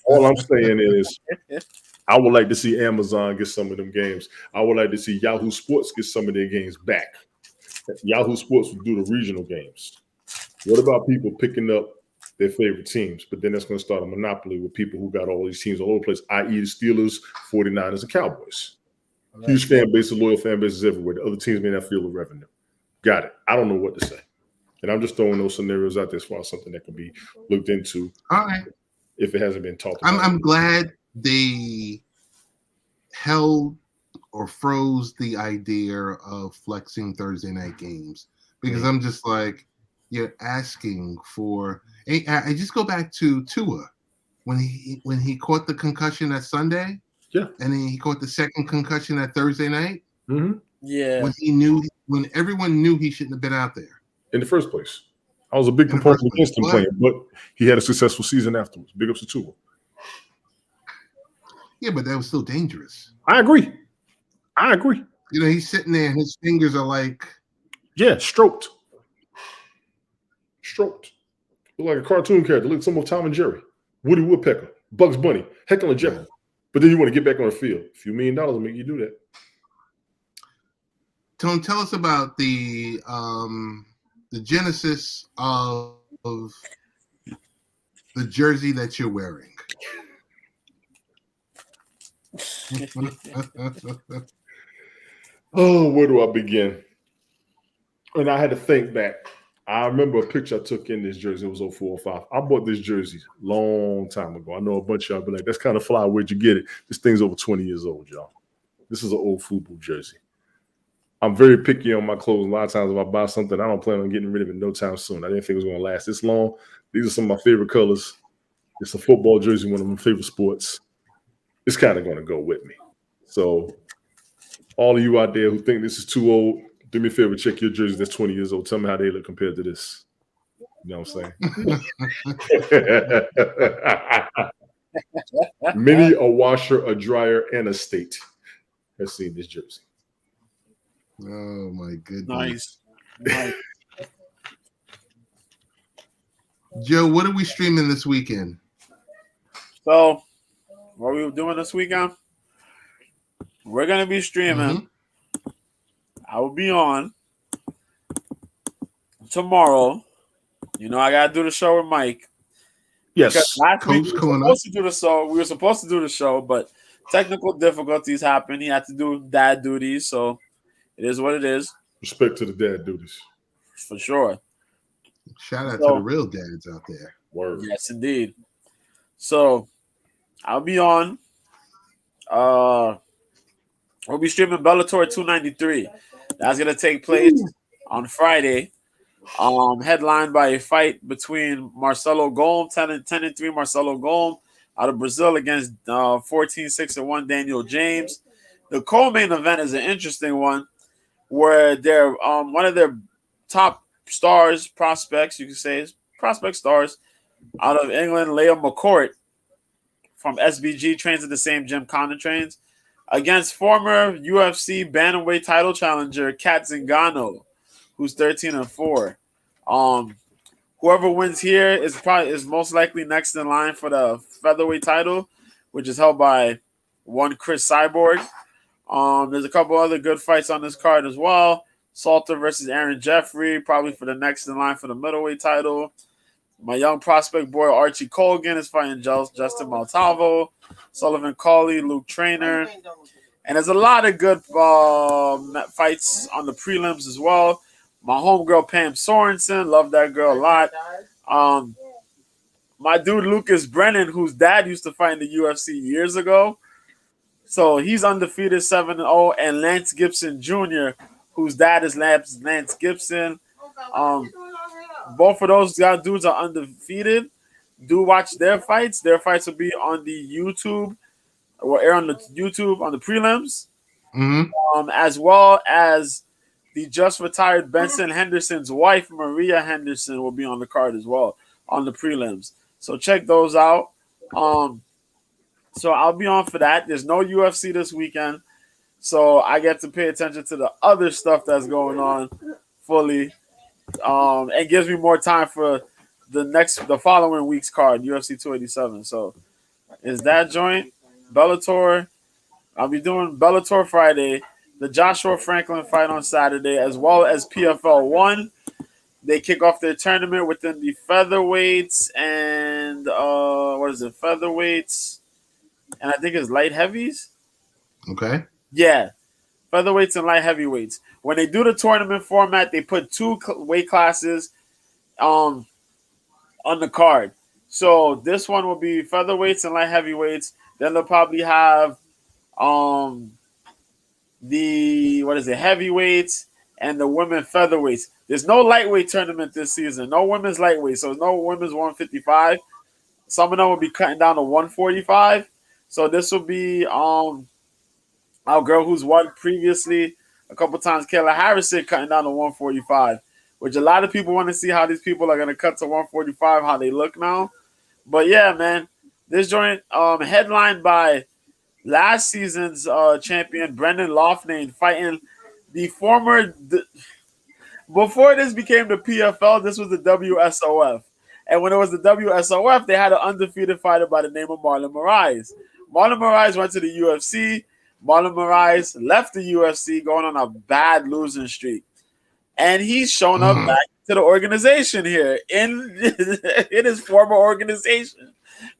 Speaker 3: All I'm saying is I would like to see Amazon get some of them games. I would like to see Yahoo Sports get some of their games back. Yahoo Sports will do the regional games. What about people picking up their favorite teams? But then that's going to start a monopoly with people who got all these teams all over the place, i.e. the Steelers, 49ers, and Cowboys. Right. Huge fan base, loyal fan bases everywhere. The other teams may not feel the revenue. Got it. I don't know what to say. And I'm just throwing those scenarios out there as far as something that can be looked into.
Speaker 2: All right.
Speaker 3: If it hasn't been talked about.
Speaker 2: I'm glad they held or froze the idea of flexing Thursday night games because I'm just like, you're asking for. I just go back to Tua when he caught the concussion that Sunday.
Speaker 3: Yeah,
Speaker 2: and then he caught the second concussion that Thursday night.
Speaker 1: Yeah,
Speaker 2: when everyone knew he shouldn't have been out there
Speaker 3: in the first place. I was a big proponent against him playing, but he had a successful season afterwards. Big ups to Tua.
Speaker 2: Yeah, but that was still dangerous.
Speaker 3: I agree.
Speaker 2: You know, he's sitting there and his fingers are like,
Speaker 3: stroked. Look like a cartoon character. Look, some of Tom and Jerry, Woody Woodpecker, Bugs Bunny, Heckle and Jekyll. But then you want to get back on the field. A few $1 million will make you do that.
Speaker 2: Tone, tell us about the genesis of the jersey that you're wearing.
Speaker 3: Oh, where do I begin? And I had to think back. I remember a picture I took in this jersey. It was 0405. I bought this jersey a long time ago. I know a bunch of y'all be like, that's kind of fly. Where'd you get it? This thing's over 20 years old, y'all. This is an old FUBU jersey. I'm very picky on my clothes. A lot of times if I buy something, I don't plan on getting rid of it no time soon. I didn't think it was going to last this long. These are some of my favorite colors. It's a football jersey, one of my favorite sports. It's kind of going to go with me. So all of you out there who think this is too old, do me a favor, check your jersey that's 20 years old. Tell me how they look compared to this. You know what I'm saying? Many a washer, a dryer, and a state has seen this jersey.
Speaker 2: Oh, my goodness.
Speaker 1: Nice.
Speaker 2: Joe, what are we streaming this weekend?
Speaker 1: So, what are we doing this weekend? We're going to be streaming. I will be on tomorrow, you know, I gotta do the show with Mike. Because
Speaker 3: Yes.
Speaker 1: last week
Speaker 2: Coach
Speaker 1: we were
Speaker 2: coming
Speaker 1: supposed to do the show. We were supposed to do the show, but technical difficulties happened. He had to do dad duties, so it is what it is,
Speaker 3: Respect to the dad duties.
Speaker 1: for sure.
Speaker 2: Shout out to
Speaker 1: So-
Speaker 2: the real dads out there.
Speaker 3: Word.
Speaker 1: Yes, indeed. So I'll be on. We'll be streaming Bellator 293. That's gonna take place on Friday. Headlined by a fight between Marcelo Golm, 10-3 Marcelo Golm out of Brazil against 14-6-1 Daniel James. The co-main event is an interesting one where they're one of their top stars, prospects, you can say, prospect stars out of England, Liam McCourt from SBG, trains at the same gym Conor trains, against former UFC bantamweight title challenger Kat Zingano, who's 13-4. Whoever wins here is most likely next in line for the featherweight title, which is held by one Chris Cyborg. There's a couple other good fights on this card as well. Salter versus Aaron Jeffrey, probably for the next in line for the middleweight title. My young prospect boy Archie Colgan is fighting Justin Maltavo, Sullivan Cauley, Luke Trainer. And there's a lot of good fights on the prelims as well. My homegirl Pam Sorensen, love that girl a lot. My dude Lucas Brennan, whose dad used to fight in the UFC years ago. So he's undefeated 7-0. And Lance Gibson Jr., whose dad is Lance Gibson. Both of those dudes are undefeated. Do watch their fights. Their fights will be on the YouTube. Will air on the YouTube on the prelims.
Speaker 2: Mm-hmm.
Speaker 1: As well as the just retired Benson Henderson's wife, Maria Henderson, will be on the card as well on the prelims. So check those out. So I'll be on for that. There's no UFC this weekend, so I get to pay attention to the other stuff that's going on fully. It gives me more time for the following week's card, UFC 287. So is that joint Bellator? I'll be doing Bellator Friday, the Joshua Franklin fight on Saturday, as well as PFL 1. They kick off their tournament within the featherweights and featherweights, and I think it's light heavies.
Speaker 2: Okay.
Speaker 1: Yeah, featherweights and light heavyweights. When they do the tournament format, they put two weight classes on the card. So this one will be featherweights and light heavyweights. Then they'll probably have the heavyweights and the women featherweights. There's no lightweight tournament this season. No women's lightweight. So no women's 155. Some of them will be cutting down to 145. So this will be our girl who's won previously a couple times, Kayla Harrison, cutting down to 145, which a lot of people want to see how these people are going to cut to 145, how they look now. But yeah, man, this joint headlined by last season's champion Brendan Loughnane fighting the former. Before this became the PFL, this was the WSOF. And when it was the WSOF, they had an undefeated fighter by the name of Marlon Moraes. Marlon Moraes went to the UFC. Marlon Moraes left the UFC going on a bad losing streak. And he's shown up back to the organization here in his former organization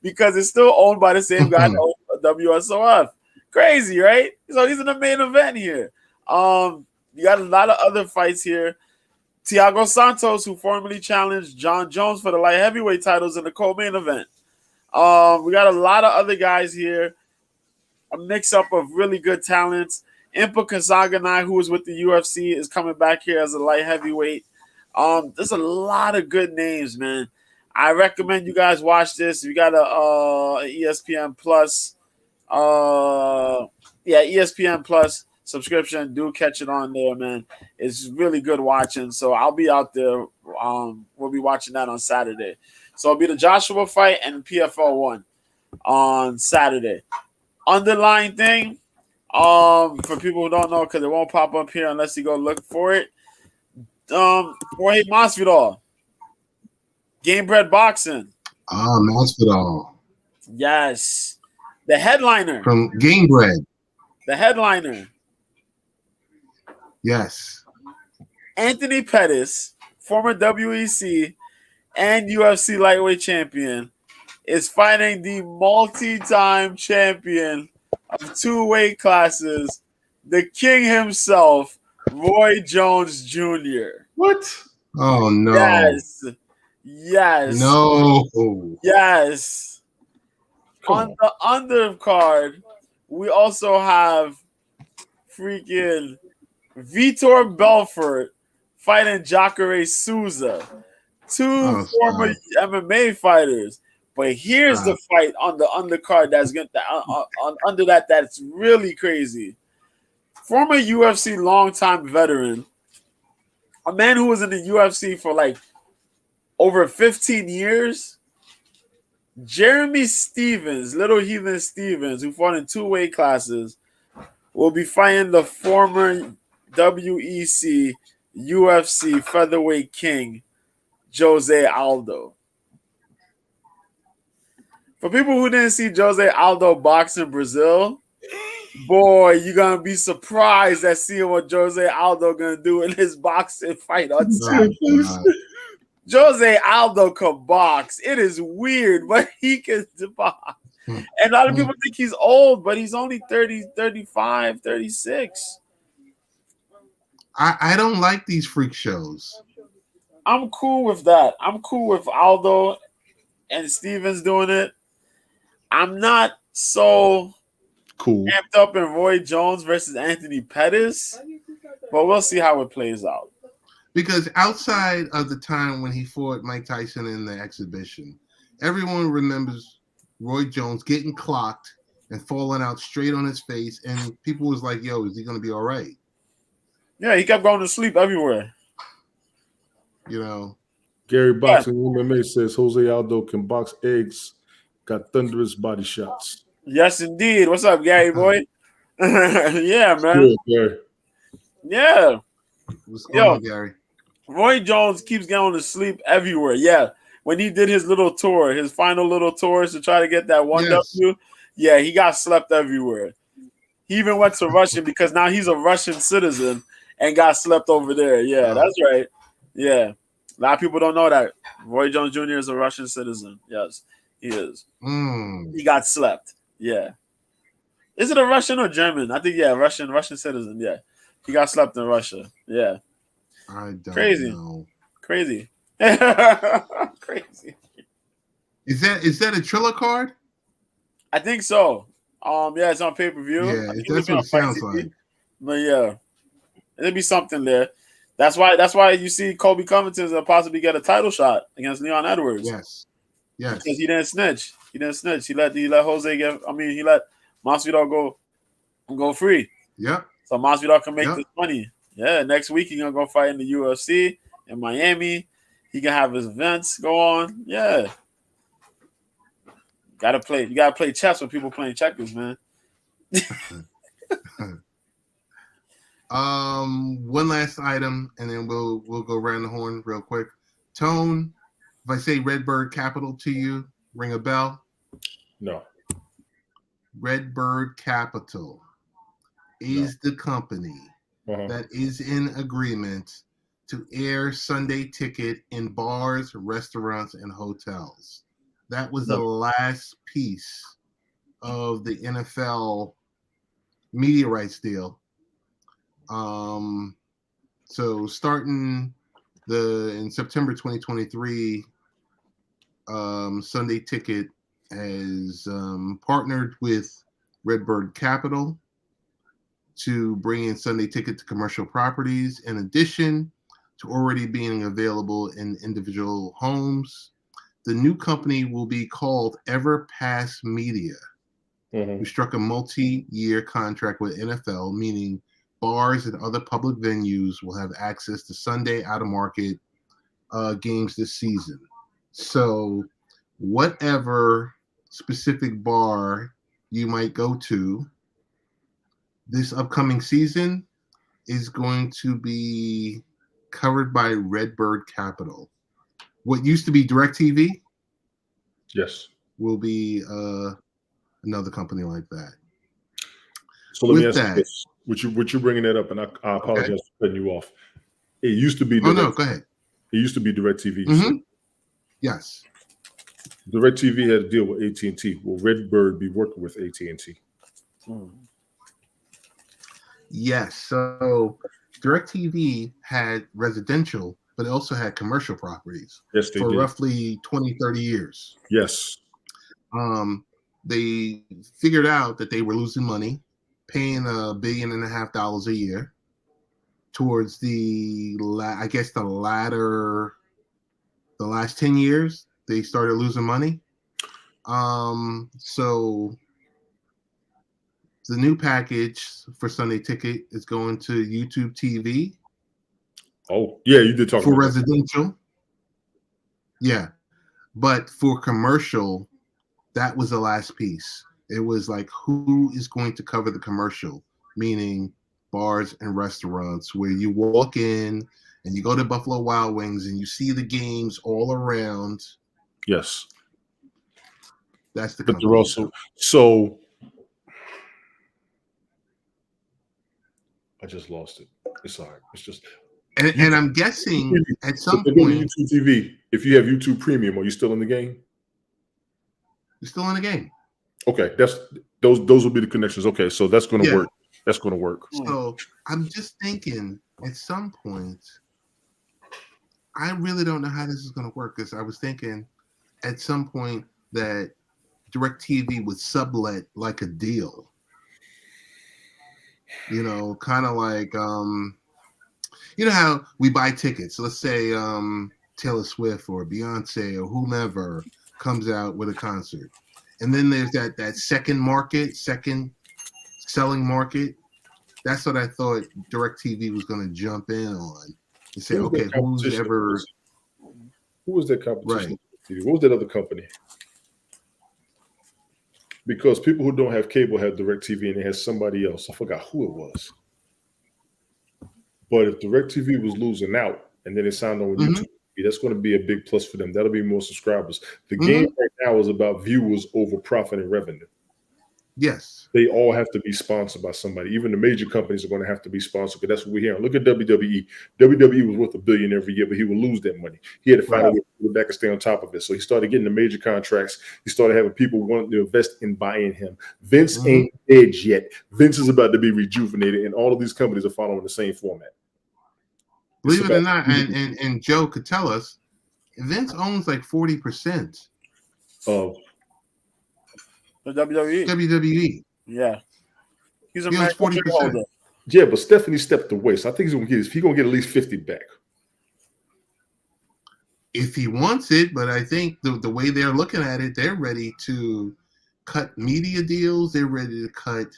Speaker 1: because it's still owned by the same guy that owns WSOF. Crazy, right? So he's in the main event here. You got a lot of other fights here. Thiago Santos, who formerly challenged John Jones for the light heavyweight titles in the co-main event. We got a lot of other guys here. A mix-up of really good talents. Impa Kazaganai, who was with the UFC, is coming back here as a light heavyweight. There's a lot of good names, man. I recommend you guys watch this. You got a ESPN Plus. ESPN Plus subscription. Do catch it on there, man. It's really good watching. So I'll be out there. We'll be watching that on Saturday. So it'll be the Joshua fight and PFL 1 on Saturday. Underlying thing, for people who don't know, because it won't pop up here unless you go look for it. Jorge Masvidal, Gamebred Boxing.
Speaker 2: Masvidal.
Speaker 1: Yes. The headliner.
Speaker 2: From Gamebred.
Speaker 1: The headliner.
Speaker 2: Yes.
Speaker 1: Anthony Pettis former WEC and UFC lightweight champion, is fighting the multi-time champion of 2 weight classes, the king himself, Roy Jones Jr.
Speaker 3: What?
Speaker 2: Oh no.
Speaker 1: Yes. Yes.
Speaker 2: No.
Speaker 1: Yes. On the undercard, we also have freaking Vitor Belfort fighting Jacare Souza. Two former MMA fighters. But here's the fight on the undercard that's going under that's really crazy. Former UFC longtime veteran, a man who was in the UFC for like over 15 years, Jeremy Stevens, Little Heathen Stevens, who fought in 2 weight classes, will be fighting the former WEC UFC featherweight king, Jose Aldo. For people who didn't see Jose Aldo box in Brazil, boy, you're going to be surprised at seeing what Jose Aldo going to do in his boxing fight on Saturday. Jose Aldo can box. It is weird, but he can box. And a lot of people think he's old, but he's only 30, 35, 36.
Speaker 2: I don't like these freak shows.
Speaker 1: I'm cool with that. I'm cool with Aldo and Stevens doing it. I'm not so
Speaker 3: cool
Speaker 1: amped up in Roy Jones versus Anthony Pettis, but we'll see how it plays out.
Speaker 2: Because outside of the time when he fought Mike Tyson in the exhibition, everyone remembers Roy Jones getting clocked and falling out straight on his face, and people was like, yo, is he going to be all right?
Speaker 1: Yeah, he kept going to sleep everywhere.
Speaker 2: You know?
Speaker 3: Gary Boxing MMA says Jose Aldo can box eggs, got thunderous body shots.
Speaker 1: Yes, indeed. What's up, Gary boy? Yeah, man.
Speaker 3: Good,
Speaker 1: yeah.
Speaker 2: What's going on, Gary?
Speaker 1: Roy Jones keeps going to sleep everywhere. Yeah. When he did his little tour, his final little tours to try to get that 1W, yeah, he got slept everywhere. He even went to Russia because now he's a Russian citizen and got slept over there. Yeah, that's right. Yeah. A lot of people don't know that. Roy Jones Jr. is a Russian citizen. Yes, he is. He got slept. Yeah. Is it a Russian or German? I think, Russian citizen. Yeah. He got slept in Russia. Yeah.
Speaker 2: I don't know.
Speaker 1: Crazy. Crazy.
Speaker 2: Is that a Triller card?
Speaker 1: I think so. Yeah, it's on pay-per-view.
Speaker 2: Yeah, that's what it sounds like.
Speaker 1: But yeah, there'll be something there. That's why you see Colby Covington's possibly get a title shot against Leon Edwards.
Speaker 2: Yes.
Speaker 1: Because he didn't snitch. He let Jose he let Masvidal go free.
Speaker 2: Yep.
Speaker 1: So Masvidal can make this money. Yeah, next week he's gonna go fight in the UFC in Miami. He can have his events go on. Yeah. You gotta play chess with people playing checkers, man.
Speaker 2: One last item, and then we'll go around the horn real quick. Tone, if I say Redbird Capital to you, ring a bell?
Speaker 3: No.
Speaker 2: Redbird Capital is the company that is in agreement to air Sunday Ticket in bars, restaurants, and hotels. That was the last piece of the NFL media rights deal. So starting in September 2023, Sunday Ticket has partnered with Redbird Capital to bring in Sunday Ticket to commercial properties, in addition to already being available in individual homes. The new company will be called Everpass Media, who struck a multi-year contract with NFL, meaning bars and other public venues will have access to Sunday out-of-market games this season. So whatever specific bar you might go to this upcoming season is going to be covered by Redbird Capital. What used to be DirecTV, will be another company like that.
Speaker 3: So let me ask you this: Would you bringing that up? And I apologize for cutting you off. It used to be.
Speaker 2: No, go ahead.
Speaker 3: It used to be DirecTV. You
Speaker 2: Mhm.
Speaker 3: said.
Speaker 2: Yes.
Speaker 3: DirecTV had a deal with AT&T. Will Redbird be working with AT&T?
Speaker 2: Yes. So DirecTV had residential, but it also had commercial properties
Speaker 3: Yes, they
Speaker 2: for
Speaker 3: did.
Speaker 2: roughly 20, 30 years.
Speaker 3: Yes.
Speaker 2: They figured out that they were losing money, paying $1.5 billion a year towards the last 10 years, they started losing money. So the new package for Sunday Ticket is going to YouTube TV
Speaker 3: Oh, yeah, you did talk
Speaker 2: for
Speaker 3: about that.
Speaker 2: residential. Yeah. But for commercial, that was the last piece. It was like, who is going to cover the commercial? Meaning bars and restaurants where you walk in and you go to Buffalo Wild Wings and you see the games all around.
Speaker 3: Yes.
Speaker 2: That's the
Speaker 3: But
Speaker 2: company.
Speaker 3: they're also so I just lost it. It's all right. It's just
Speaker 2: And I'm guessing at some
Speaker 3: so go to
Speaker 2: point
Speaker 3: YouTube TV. If you have YouTube Premium, are you still in the game?
Speaker 2: you're still in the game.
Speaker 3: Okay, that's those will be the connections. Okay, so that's going to work. That's going to work.
Speaker 2: So I'm just thinking at some point, I really don't know how this is going to work, because I was thinking at some point that DirecTV would sublet like a deal. You know, kind of like you know how we buy tickets. Let's say Taylor Swift or Beyonce or whomever comes out with a concert. And then there's that second selling market. That's what I thought DirecTV was going to jump in on and say, okay,
Speaker 3: Who was that competition?
Speaker 2: Right.
Speaker 3: What was that other company? Because people who don't have cable have DirecTV and they had somebody else. I forgot who it was. But if DirecTV was losing out and then it signed on YouTube, that's going to be a big plus for them. That'll be more subscribers. The game right now is about viewers over profit and revenue.
Speaker 2: Yes.
Speaker 3: They all have to be sponsored by somebody. Even the major companies are going to have to be sponsored, because that's what we're hearing. Look at WWE. WWE was worth $1 billion every year, but he would lose that money. He had to find a way to go back and stay on top of it. So he started getting the major contracts. He started having people wanting to invest in buying him. Vince ain't dead yet. Vince is about to be rejuvenated, and all of these companies are following the same format.
Speaker 2: Believe it or not, and Joe could tell us, Vince owns like 40%
Speaker 3: of
Speaker 1: the WWE.
Speaker 2: WWE.
Speaker 1: Yeah, he
Speaker 2: owns 40%.
Speaker 3: Yeah, but Stephanie stepped away, so I think he's gonna get at least 50 back
Speaker 2: if he wants it. But I think the way they're looking at it, they're ready to cut media deals. They're ready to cut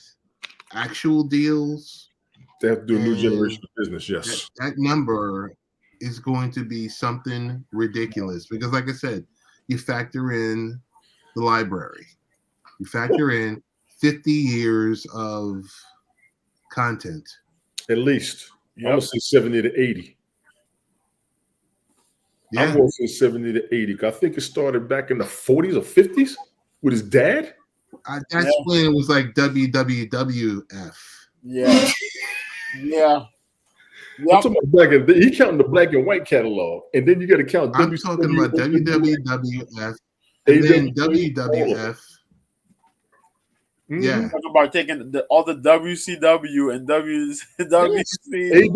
Speaker 2: actual deals.
Speaker 3: They have to do a new generation of business. Yes,
Speaker 2: that number is going to be something ridiculous, because, like I said, you factor in the library, you factor in 50 years of content,
Speaker 3: at least. I'm gonna say 70 to 80.
Speaker 2: Yeah.
Speaker 3: I'm going to say 70 to 80. I think it started back in the 40s or 50s with his dad.
Speaker 2: That's when it was like WWWF.
Speaker 1: Yeah. Yeah.
Speaker 3: I'm talking about he counting the black and white catalog, and then you got to count.
Speaker 2: I'm talking about WWF and then WWF. Yeah,
Speaker 1: talking about taking all the WCW and WC,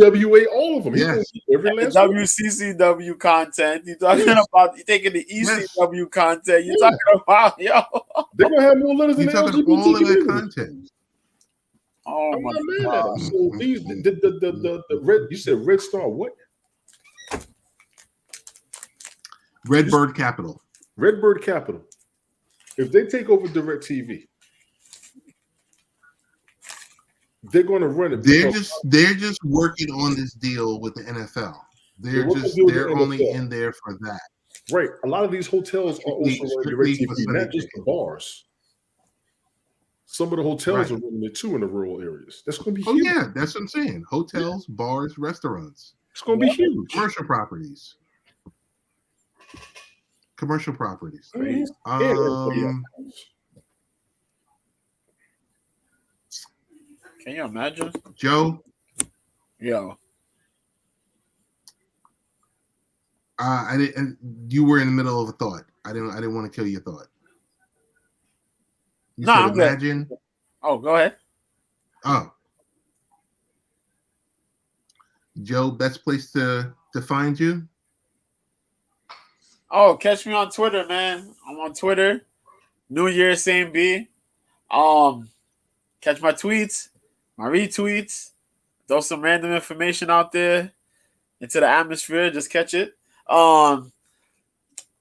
Speaker 3: AWA, all of them.
Speaker 2: Yes.
Speaker 3: Every last
Speaker 1: WCCW content. You're talking about taking the ECW content. You're talking about
Speaker 3: they're gonna have more letters than
Speaker 2: you're talking all of that content.
Speaker 1: Oh my God!
Speaker 3: So these the red. You said Red Star what?
Speaker 2: Redbird Capital.
Speaker 3: Redbird Capital. If they take over DirecTV, they're going to run it.
Speaker 2: They're just working on this deal with the NFL. They're only in there for that.
Speaker 3: Right. A lot of these hotels are also running DirecTV, not just the bars. Some of the hotels are running it too in the rural areas. That's going to be huge.
Speaker 2: Oh, yeah. That's what I'm saying. Hotels, bars, restaurants.
Speaker 3: It's going to be huge.
Speaker 2: Commercial properties.
Speaker 1: Can you imagine?
Speaker 2: Joe?
Speaker 1: Yo.
Speaker 2: I didn't. You were in the middle of a thought. I didn't want to kill your thought. You
Speaker 1: No,
Speaker 2: said
Speaker 1: I'm good.
Speaker 2: imagine.
Speaker 1: Oh, go ahead.
Speaker 2: Oh, Joe, best place to find you?
Speaker 1: Oh, catch me on Twitter, man. I'm on Twitter. New Year, same B. Catch my tweets, my retweets. Throw some random information out there into the atmosphere. Just catch it.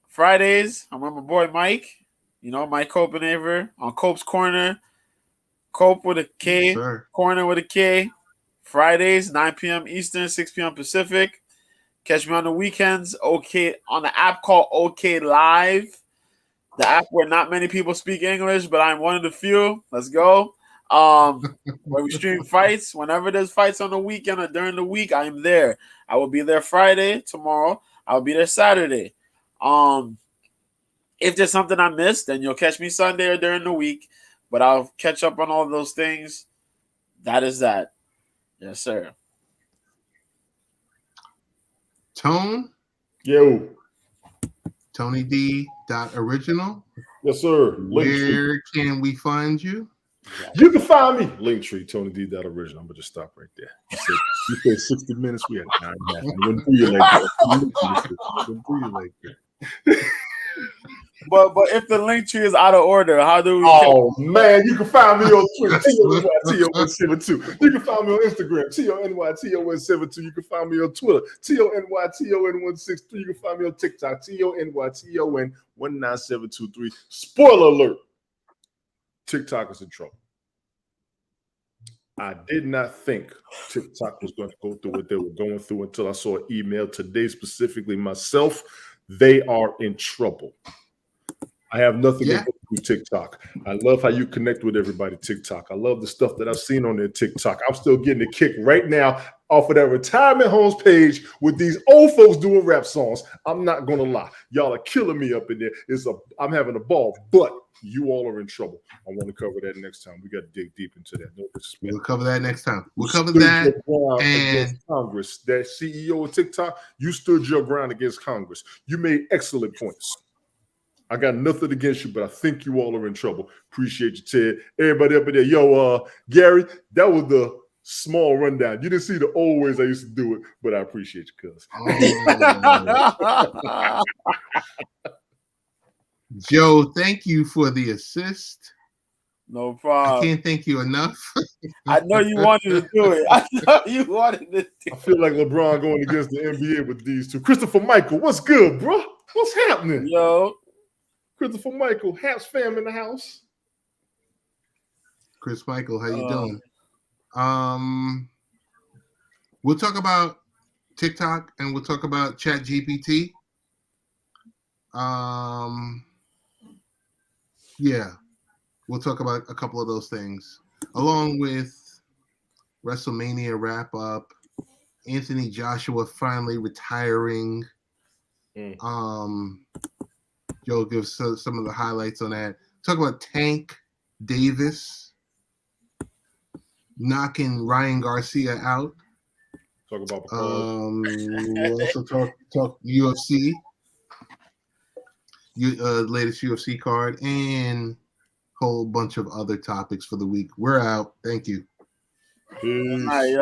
Speaker 1: Fridays, I'm with my boy Mike. Mike Copenhaver on Cope's Corner. Cope with a K,
Speaker 2: Yes, sir.
Speaker 1: Corner with a K. Fridays, 9 p.m. Eastern, 6 p.m. Pacific. Catch me on the weekends. Okay, on the app called OK Live, the app where not many people speak English, but I'm one of the few. Let's go. Where we stream fights. Whenever there's fights on the weekend or during the week, I am there. I will be there Friday, tomorrow. I will be there Saturday. If there's something I missed, then you'll catch me Sunday or during the week. But I'll catch up on all those things. That is that. Yes, sir.
Speaker 2: Tone,
Speaker 3: Yo.
Speaker 2: Tony D. .original.
Speaker 3: Yes, sir.
Speaker 2: Where can we find you?
Speaker 3: You can find me. Linktree, Tony D. Original. I'm going to just stop right there. You said 60 minutes. We had 9 minutes. I wouldn't do you like that. I wouldn't do you like that.
Speaker 1: But if the link tree is out of order, how do we?
Speaker 3: Oh man, you can find me on Twitter, TONYTON72. You can find me on Instagram, TONYTON72. You can find me on Twitter, TONYTON163. You can find me on TikTok, TONYTON19723. Spoiler alert: TikTok is in trouble. I did not think TikTok was going to go through what they were going through until I saw an email today, specifically myself. They are in trouble. I have nothing to do with TikTok. I love how you connect with everybody, TikTok. I love the stuff that I've seen on their TikTok. I'm still getting a kick right now off of that retirement homes page with these old folks doing rap songs. I'm not going to lie. Y'all are killing me up in there. I'm having a ball, but you all are in trouble. I want to cover that next time. We got to dig deep into that. No disrespect.
Speaker 2: We'll cover that next time. We'll cover that. And
Speaker 3: Congress, that CEO of TikTok, you stood your ground against Congress. You made excellent points. I got nothing against you, but I think you all are in trouble. Appreciate you, Ted. Everybody up in there. Yo, Gary, that was the small rundown. You didn't see the old ways I used to do it, but I appreciate you, cuz.
Speaker 2: Joe, thank you for the assist.
Speaker 1: No problem.
Speaker 2: I can't thank you enough.
Speaker 1: I know you wanted to do it. I
Speaker 3: feel like LeBron going against the NBA with these two. Christopher Michael, what's good, bro? What's happening?
Speaker 1: Yo.
Speaker 3: Christopher Michael, Haps fam in the house.
Speaker 2: Chris Michael, how you doing? We'll talk about TikTok and we'll talk about ChatGPT. Yeah, we'll talk about a couple of those things, along with WrestleMania wrap up, Anthony Joshua finally retiring. Joe gives some of the highlights on that. Talk about Tank Davis knocking Ryan Garcia out.
Speaker 3: Talk about
Speaker 2: we'll also talk UFC, latest UFC card, and a whole bunch of other topics for the week. We're out. Thank you.
Speaker 3: Peace.
Speaker 1: All right,